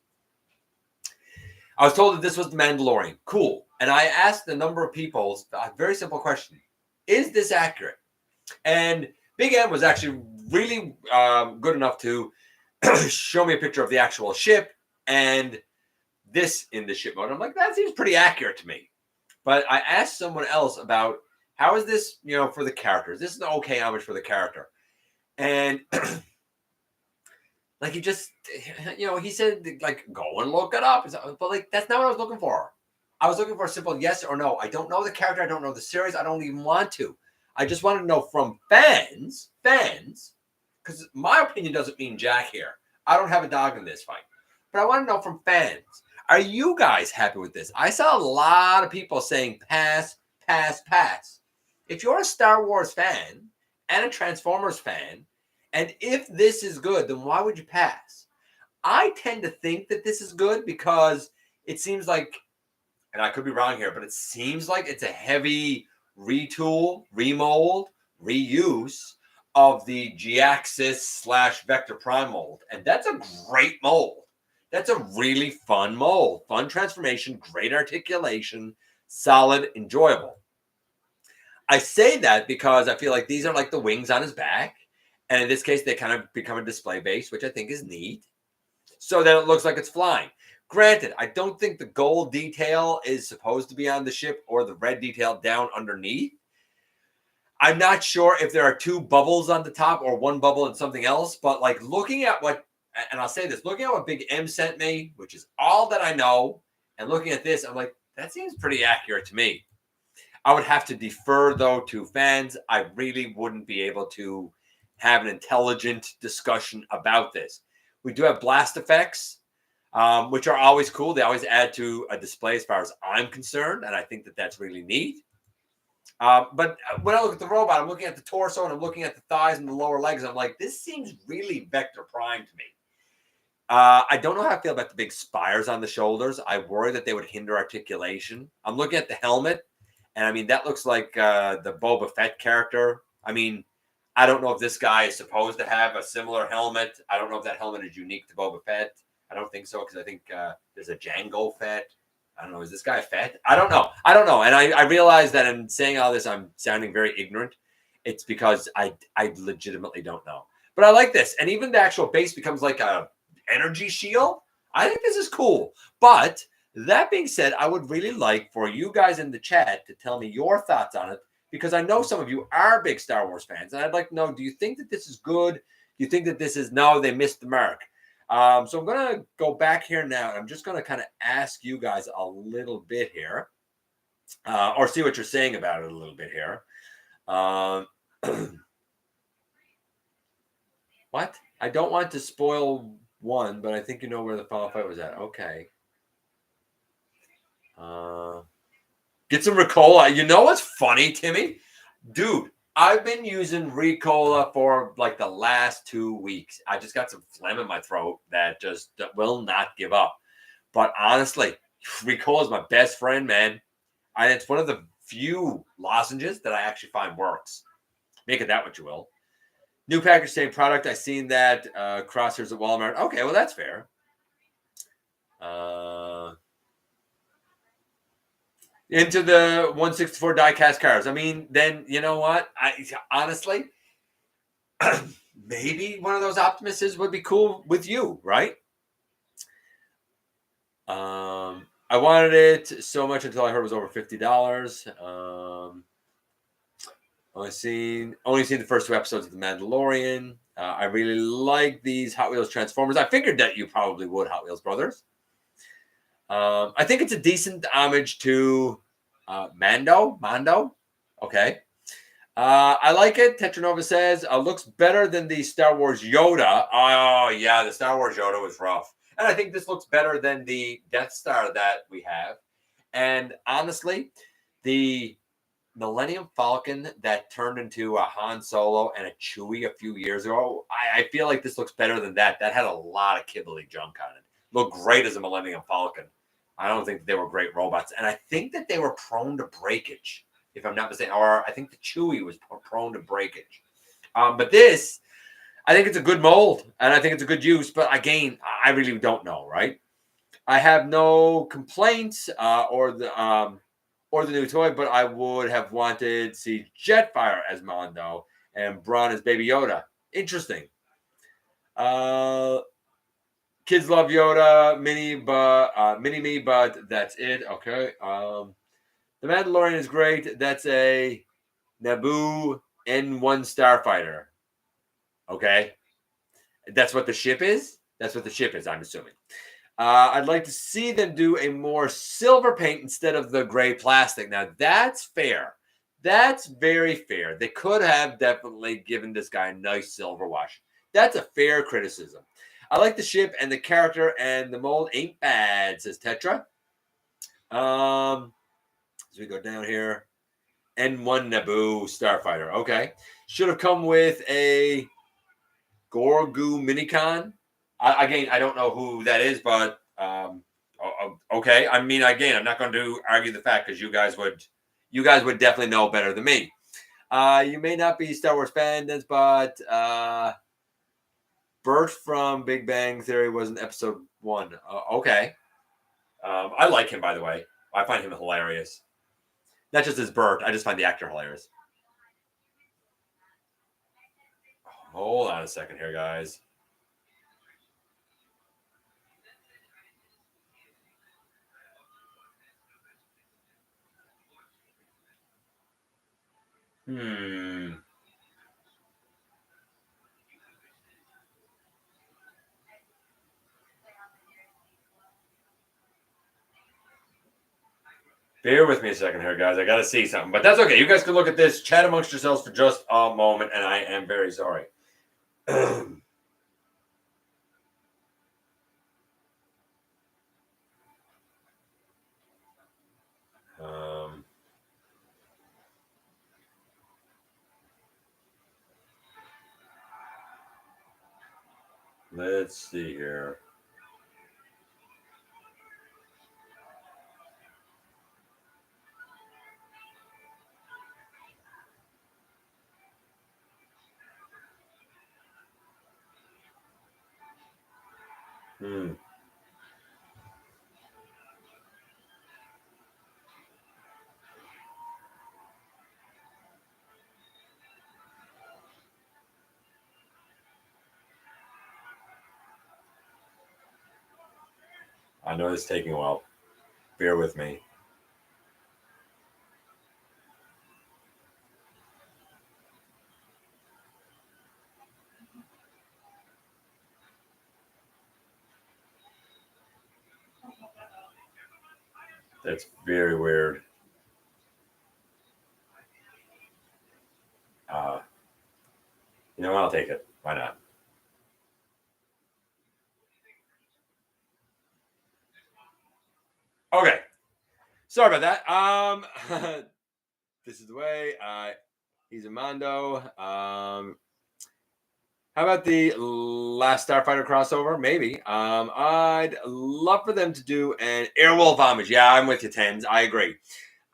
I was told that this was The Mandalorian. Cool. And I asked a number of people a very simple question. Is this accurate? And Big M was actually really good enough to show me a picture of the actual ship and this in the ship mode. I'm like, that seems pretty accurate to me. But I asked someone else about how is this, for the characters? This is an okay homage for the character. And like he just, he said, like, go and look it up. But like, that's not what I was looking for. I was looking for a simple yes or no. I don't know the character. I don't know the series. I don't even want to. I just want to know from fans, because my opinion doesn't mean jack here. I don't have a dog in this fight. But I want to know from fans, are you guys happy with this? I saw a lot of people saying pass, pass, pass. If you're a Star Wars fan and a Transformers fan, and if this is good, then why would you pass? I tend to think that this is good because it seems like, and I could be wrong here, but it seems like it's a heavy retool, remold, reuse of the G-Axis / Vector Prime mold. And that's a great mold. That's a really fun mold. Fun transformation, great articulation, solid, enjoyable. I say that because I feel like these are like the wings on his back. And in this case, they kind of become a display base, which I think is neat. So that it looks like it's flying. Granted, I don't think the gold detail is supposed to be on the ship or the red detail down underneath. I'm not sure if there are 2 bubbles on the top or 1 bubble and something else. But like looking at what, and I'll say this, looking at what Big M sent me, which is all that I know, and looking at this, I'm like, that seems pretty accurate to me. I would have to defer, though, to fans. I really wouldn't be able to have an intelligent discussion about this. We do have blast effects, which are always cool. They always add to a display as far as I'm concerned, and I think that that's really neat. But when I look at the robot, I'm looking at the torso and I'm looking at the thighs and the lower legs. I'm like, this seems really Vector Prime to me. I don't know how I feel about the big spires on the shoulders. I worry that they would hinder articulation. I'm looking at the helmet, and I mean, that looks like the Boba Fett character. I mean, I don't know if this guy is supposed to have a similar helmet. I don't know if that helmet is unique to Boba Fett. I don't think so, because I think there's a Jango Fett. I don't know. Is this guy Fett? I don't know. And I realize that in saying all this, I'm sounding very ignorant. It's because I legitimately don't know. But I like this. And even the actual base becomes like a energy shield. I think this is cool. But that being said, I would really like for you guys in the chat to tell me your thoughts on it, because I know some of you are big Star Wars fans. And I'd like to know, do you think that this is good? Do you think that this is, no, they missed the mark? So I'm going to go back here now. I'm just going to kind of ask you guys a little bit here, or see what you're saying about it a little bit here. What? I don't want to spoil one, but I think you know where the final fight was at. Okay. Get some Ricola. You know what's funny, Timmy? Dude, I've been using Ricola for like the last 2 weeks. I just got some phlegm in my throat that will not give up. But honestly, Ricola is my best friend, man. And it's one of the few lozenges that I actually find works. Make it that what you will. New package, same product. I seen that crosshairs at Walmart. Okay, well, that's fair. Into the 164 die-cast cars. I mean, then you know what? I honestly, maybe one of those Optimuses would be cool with you, right? I wanted it so much until I heard it was over $50. Only seen the first 2 episodes of The Mandalorian. I really like these Hot Wheels Transformers. I figured that you probably would, Hot Wheels brothers. I think it's a decent homage to Mando. Okay. I like it. Tetranova says, looks better than the Star Wars Yoda. Oh, yeah, the Star Wars Yoda was rough. And I think this looks better than the Death Star that we have. And honestly, the Millennium Falcon that turned into a Han Solo and a Chewie a few years ago, I feel like this looks better than that. That had a lot of kibbly junk on it. Looked great as a Millennium Falcon. I don't think they were great robots. And I think that they were prone to breakage. if I'm not mistaken. Or I think the Chewy was prone to breakage. But this, I think it's a good mold, and I think it's a good use. But again, I really don't know, right? I have no complaints or the new toy, but I would have wanted to see Jetfire as Mondo and Braun as Baby Yoda. Interesting. Kids love Yoda, mini me, but that's it. Okay. The Mandalorian is great. That's a Naboo N1 Starfighter. Okay. That's what the ship is? That's what the ship is, I'm assuming. I'd like to see them do a more silver paint instead of the gray plastic. Now, that's fair. That's very fair. They could have definitely given this guy a nice silver wash. That's a fair criticism. I like the ship and the character, and the mold ain't bad, says Tetra. As we go down here, N1 Naboo Starfighter. Okay. Should have come with a Gorgu Minicon. Again, I don't know who that is, but okay. I mean, again, I'm not going to argue the fact because you guys would definitely know better than me. You may not be Star Wars fans, but Bert from Big Bang Theory was in episode 1. Okay. I like him, by the way. I find him hilarious. Not just as Bert. I just find the actor hilarious. Hold on a second here, guys. Bear with me a second here, guys. I got to see something, but that's okay. You guys can look at this, chat amongst yourselves for just a moment, and I am very sorry. Let's see here. I know it's taking a while. Bear with me. That's very weird. You know, I'll take it. Why not? Okay. Sorry about that. This is the way. He's a Mondo. How about the last Starfighter crossover? Maybe. I'd love for them to do an Airwolf homage. Yeah, I'm with you, Tens. I agree.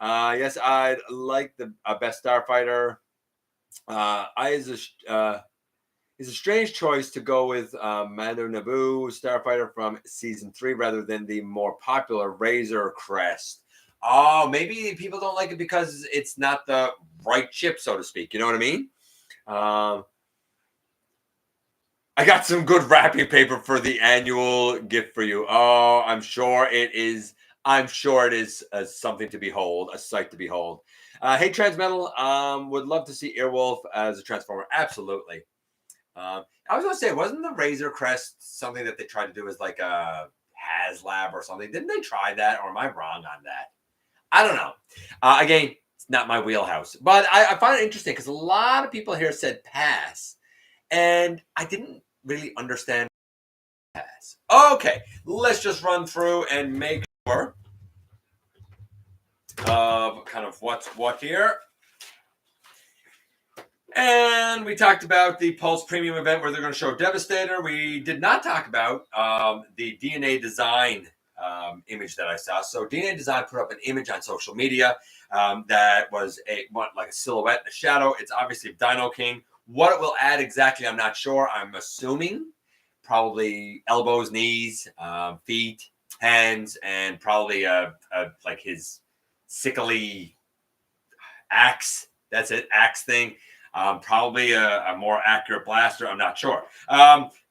Yes, I'd like the best Starfighter. It's a strange choice to go with Mando Naboo Starfighter from season 3 rather than the more popular Razor Crest. Oh, maybe people don't like it because it's not the right chip, so to speak. You know what I mean? I got some good wrapping paper for the annual gift for you. Oh, I'm sure it is. I'm sure it is something to behold, a sight to behold. Hey, Transmetal, would love to see Earwolf as a Transformer. Absolutely. I was going to say, wasn't the Razor Crest something that they tried to do as like a HasLab or something? Didn't they try that, or am I wrong on that? I don't know. Again, it's not my wheelhouse, but I find it interesting because a lot of people here said pass, and I didn't really understand pass. Okay, let's just run through and make sure of kind of what's what here. And we talked about the Pulse Premium event where they're going to show Devastator. We did not talk about the DNA Design image that I saw. So DNA Design put up an image on social media that was like a silhouette and a shadow. It's obviously Dino King. What it will add exactly, I'm not sure. I'm assuming probably elbows, knees, feet, hands, and probably like his sickly axe. That's it, axe thing. Probably a more accurate blaster. I'm not sure.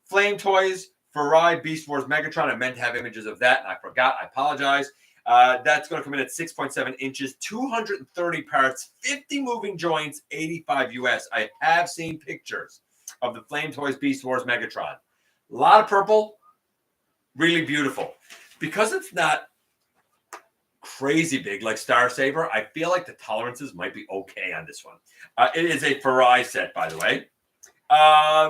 Flame Toys, Farai, Beast Wars, Megatron. I meant to have images of that, and I forgot. I apologize. That's going to come in at 6.7 inches, 230 parts, 50 moving joints, 85 US. I have seen pictures of the Flame Toys Beast Wars Megatron. A lot of purple, really beautiful. Because it's not crazy big like Star Saber, I feel like the tolerances might be okay on this one. It is a Farai set, by the way.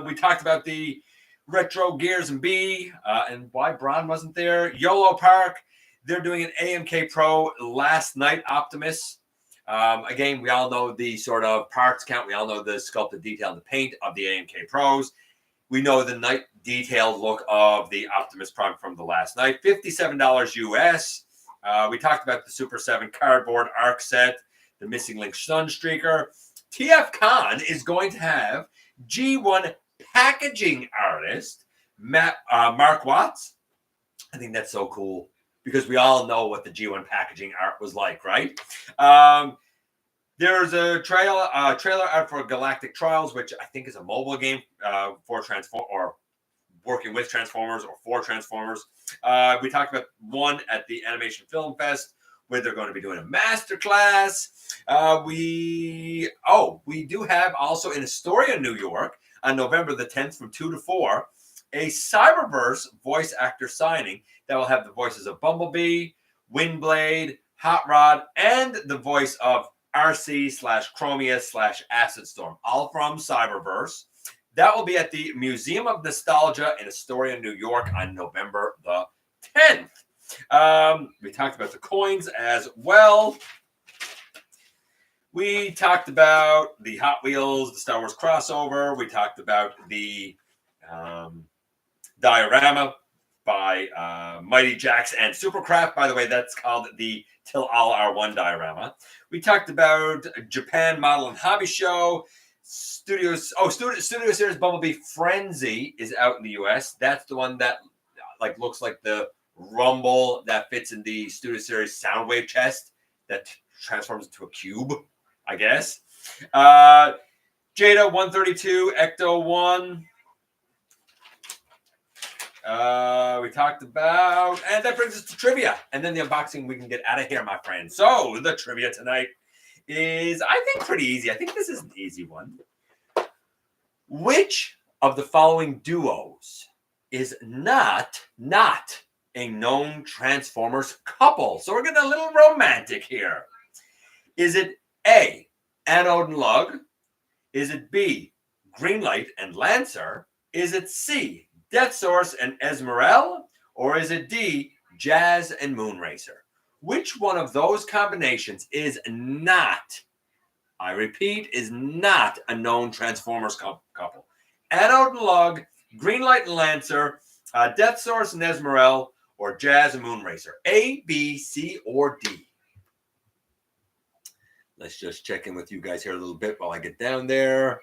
We talked about the retro Gears and B, and why Braun wasn't there. YOLO Park, they're doing an AMK Pro Last Night Optimus. Again, we all know the sort of parts count. We all know the sculpted detail and the paint of the AMK Pros. We know the night detailed look of the Optimus Prime from the last night. $57 US. We talked about the Super 7 cardboard arc set, the Missing Link Sunstreaker. TF Con is going to have G1 packaging artist Mark Watts. I think that's so cool because we all know what the G1 packaging art was like, right? There's a trailer out for Galactic Trials, which I think is a mobile game for Transform or working with Transformers or for Transformers. We talked about one at the Animation Film Fest where they're going to be doing a masterclass. We do have also in Astoria, New York, on November the 10th from 2 to 4, a Cyberverse voice actor signing that will have the voices of Bumblebee, Windblade, Hot Rod, and the voice of RC/Chromia/Acid Storm, all from Cyberverse. That will be at the Museum of Nostalgia in Astoria, New York on November the 10th. We talked about the coins as well. We talked about the Hot Wheels, the Star Wars crossover. We talked about the diorama by Mighty Jax and Supercraft. By the way, that's called the Till All R1 diorama. We talked about Japan Model and Hobby Show. Studio Series Bumblebee Frenzy is out in the US. That's the one that looks like the rumble that fits in the Studio Series Soundwave chest that transforms into a cube, I guess. Jada 132, Ecto 1. We talked about, and that brings us to trivia. And then the unboxing, we can get out of here, my friend. So the trivia tonight is, I think, pretty easy. I think this is an easy one. Which of the following duos is not a known Transformers couple? So we're getting a little romantic here. Is it A, Anode and Lug? Is it B, Greenlight and Lancer? Is it C, Death Source and Esmerelle? Or is it D, Jazz and Moonracer? Which one of those combinations is not, I repeat, is not a known Transformers couple? Anode and Lug, Greenlight and Lancer, Death Source and Esmerelle, or Jazz and Moonracer? A, B, C, or D? Let's just check in with you guys here a little bit while I get down there.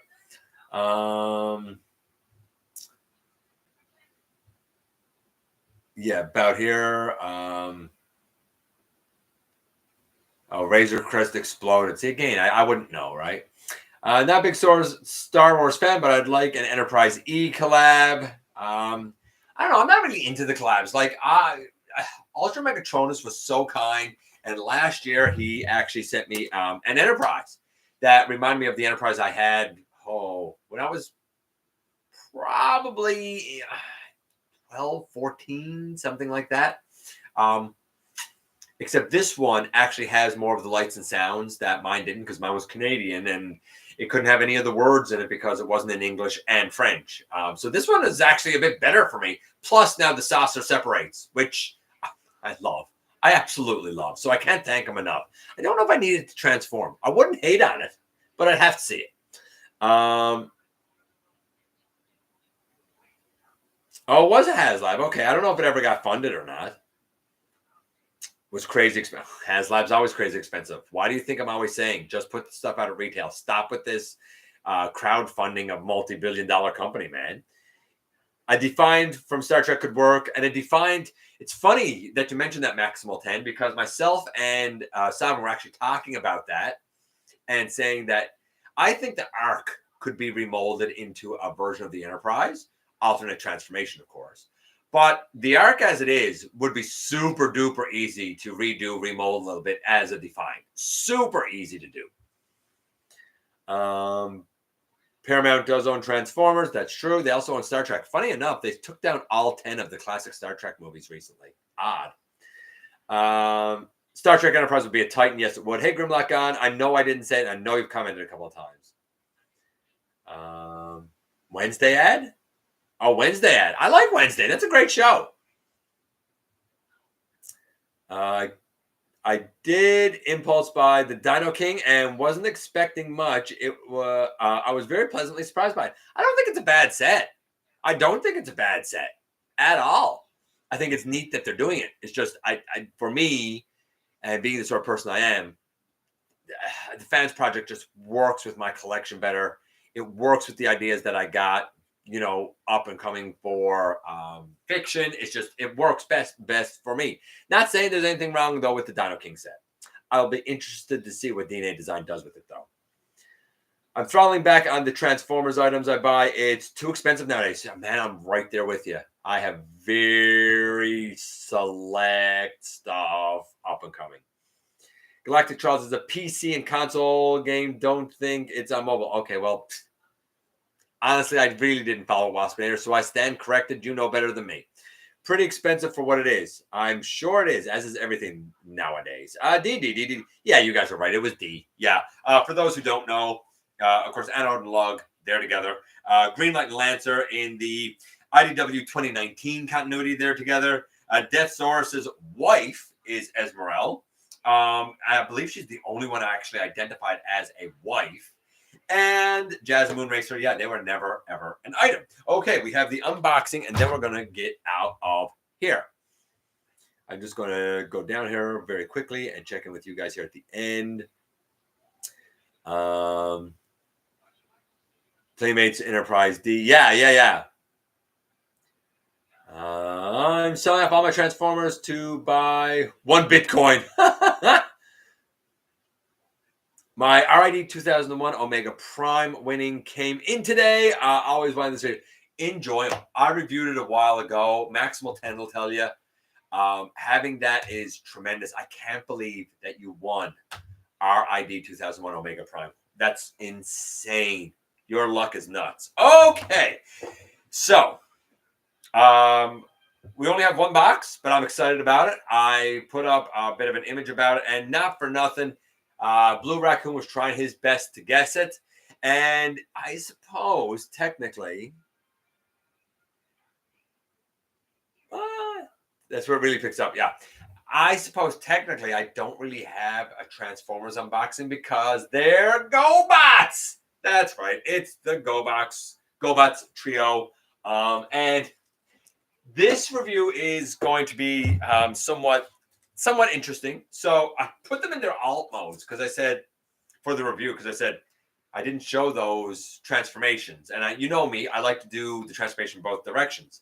Yeah, about here. Razor Crest exploded. See, again, I wouldn't know, right? Not a big Star Wars fan, but I'd like an Enterprise E collab. I don't know. I'm not really into the collabs. Ultra Megatronus was so kind, and last year he actually sent me an Enterprise that reminded me of the Enterprise I had when I was probably 12, 14, something like that. Except this one actually has more of the lights and sounds that mine didn't, because mine was Canadian and it couldn't have any of the words in it because it wasn't in English and French. So this one is actually a bit better for me. Plus now the saucer separates, which I love. I absolutely love. So I can't thank them enough. I don't know if I need it to transform. I wouldn't hate on it, but I'd have to see it. Oh, it was a HasLab. Okay, I don't know if it ever got funded or not. was crazy expensive. HasLab's always crazy expensive. Why do you think I'm always saying just put the stuff out at retail? Stop with this crowdfunding of multi-billion-dollar company, man. I defined from Star Trek could work, and it's funny that you mentioned that Maximal 10 because myself and Simon were actually talking about that and saying that I think the Ark could be remolded into a version of the Enterprise, alternate transformation, of course. But the Ark as it is would be super duper easy to redo, remold a little bit as a defined. Super easy to do. Paramount does own Transformers. That's true. They also own Star Trek. Funny enough, they took down all 10 of the classic Star Trek movies recently. Odd. Star Trek Enterprise would be a Titan. Yes, it would. Hey, Grimlock on. I know I didn't say it. I know you've commented a couple of times. Wednesday ad? Oh, Wednesday ad. I like Wednesday. That's a great show. I did impulse buy the Dino King and wasn't expecting much. It was I was very pleasantly surprised by it. I don't think it's a bad set. I don't think it's a bad set at all. I think it's neat that they're doing it. It's just I for me, and being the sort of person I am, the Fans Project just works with my collection better. It works with the ideas that I got, up and coming for fiction. It's just, it works best for me. Not saying there's anything wrong, though, with the Dino King set. I'll be interested to see what DNA Design does with it, though. I'm throttling back on the Transformers items I buy. It's too expensive nowadays. Man, I'm right there with you. I have very select stuff up and coming. Galactic Trials is a PC and console game. Don't think it's on mobile. Okay, well, honestly, I really didn't follow Waspinator, so I stand corrected. You know better than me. Pretty expensive for what it is. I'm sure it is, as is everything nowadays. D. Yeah, you guys are right. It was D. Yeah. For those who don't know, of course, Anode and Lug, they're together. Greenlight and Lancer in the IDW 2019 continuity, they're together. Death Saurus's wife is Esmerelle. I believe she's the only one actually identified as a wife. And Jazz and Moonracer, yeah, they were never, ever an item. Okay, we have the unboxing, and then we're going to get out of here. I'm just going to go down here very quickly and check in with you guys here at the end. Playmates Enterprise D. Yeah. I'm selling off all my Transformers to buy 1 Bitcoin. My RID 2001 Omega Prime winning came in today. Always wanted this video. Enjoy them. I reviewed it a while ago. Maximal 10 will tell you. Having that is tremendous. I can't believe that you won RID 2001 Omega Prime. That's insane. Your luck is nuts. Okay. So, we only have 1 box, but I'm excited about it. I put up a bit of an image about it, and not for nothing. Blue Raccoon was trying his best to guess it. And I suppose, technically, that's where it really picks up. Yeah. I suppose, technically, I don't really have a Transformers unboxing because they're GoBots. That's right. It's the GoBots trio. And this review is going to be somewhat interesting. So I put them in their alt modes because I said, for the review, because I said I didn't show those transformations. And you know me, I like to do the transformation both directions.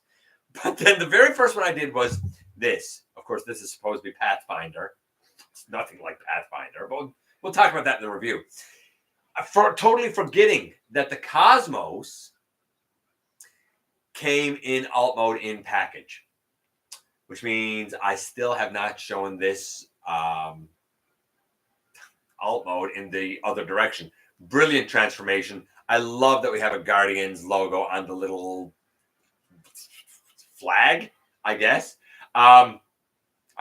But then the very first one I did was this. Of course, this is supposed to be Pathfinder. It's nothing like Pathfinder, but we'll talk about that in the review. Totally forgetting that the Cosmos came in alt mode in package, which means I still have not shown this alt mode in the other direction. Brilliant transformation. I love that we have a Guardians logo on the little flag, I guess. I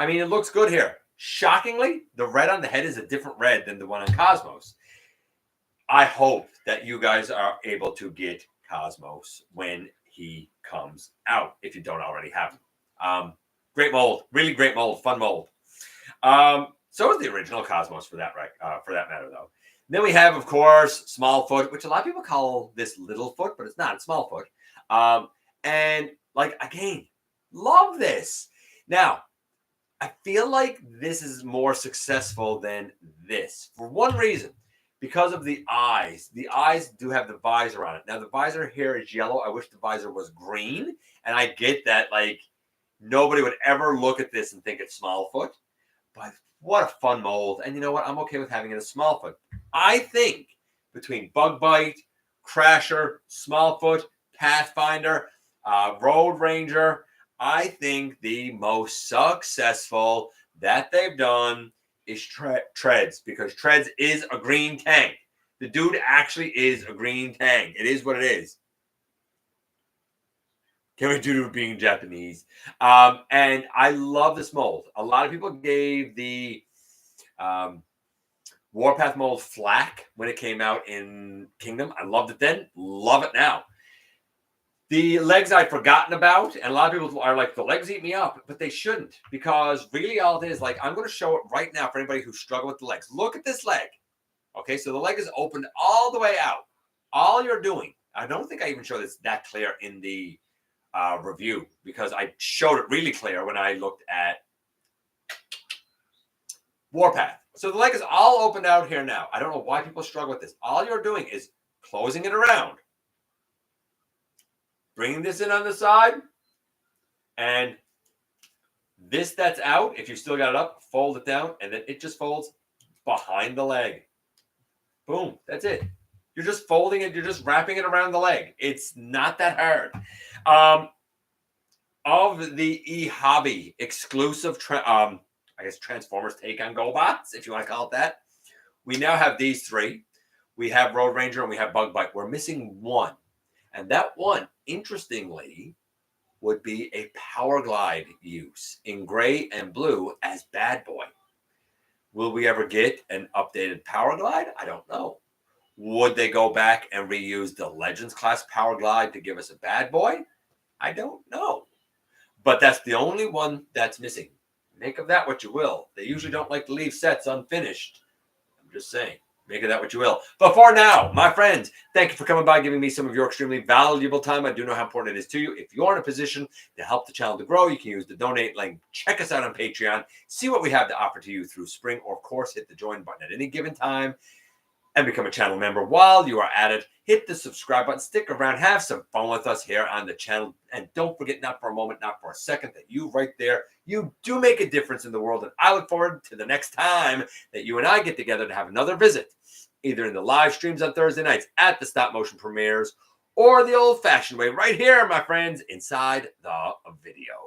mean, it looks good here. Shockingly, the red on the head is a different red than the one on Cosmos. I hope that you guys are able to get Cosmos when he comes out, if you don't already have him. Great mold, really great mold, fun mold. So is the original Cosmos for that matter, though. Then we have, of course, Smallfoot, which a lot of people call this Littlefoot, but it's not. It's Smallfoot. And like again, love this. Now, I feel like this is more successful than this for one reason. Because of the eyes. The eyes do have the visor on it. Now, the visor here is yellow. I wish the visor was green. And I get that, like, nobody would ever look at this and think it's Smallfoot. But what a fun mold. And you know what? I'm okay with having it a Smallfoot. I think between Bug Bite, Crasher, Smallfoot, Pathfinder, Road Ranger, I think the most successful that they've done is Treads, because Treads is a green tank. The dude actually is a green tank. It is what it is. Can't wait to do it being Japanese. And I love this mold. A lot of people gave the Warpath mold flack when it came out in Kingdom. I loved it then. Love it now. The legs I'd forgotten about, and a lot of people are like, the legs eat me up, but they shouldn't, because really all it is, like, I'm going to show it right now for anybody who struggled with the legs. Look at this leg. Okay, so the leg is opened all the way out. All you're doing, I don't think I even showed this that clear in the review, because I showed it really clear when I looked at Warpath. So the leg is all opened out here now. I don't know why people struggle with this. All you're doing is closing it around, bringing this in on the side, and this that's out, if you still got it up, fold it down, and then it just folds behind the leg. Boom, that's it. You're just folding it, you're just wrapping it around the leg. It's not that hard. Of the eHobby exclusive, I guess, Transformers take on GoBots, if you want to call it that, we now have these three. We have Road Ranger and we have Bug Bite. We're missing one. And that one, interestingly, would be a Power Glide use in gray and blue as Bad Boy. Will we ever get an updated Power Glide? I don't know. Would they go back and reuse the Legends class Power Glide to give us a Bad Boy? I don't know. But that's the only one that's missing. Make of that what you will. They usually don't like to leave sets unfinished. I'm just saying. Make of that what you will. But for now, my friends, thank you for coming by, giving me some of your extremely valuable time. I do know how important it is to you. If you're in a position to help the channel to grow, you can use the donate link. Check us out on Patreon. See what we have to offer to you through spring, or of course, hit the join button at any given time and become a channel member. While you are at it, hit the subscribe button, stick around, have some fun with us here on the channel. And don't forget, not for a moment, not for a second, that you right there, you do make a difference in the world. And I look forward to the next time that you and I get together to have another visit, either in the live streams on Thursday nights at the stop motion premieres, or the old fashioned way right here, my friends, inside the video.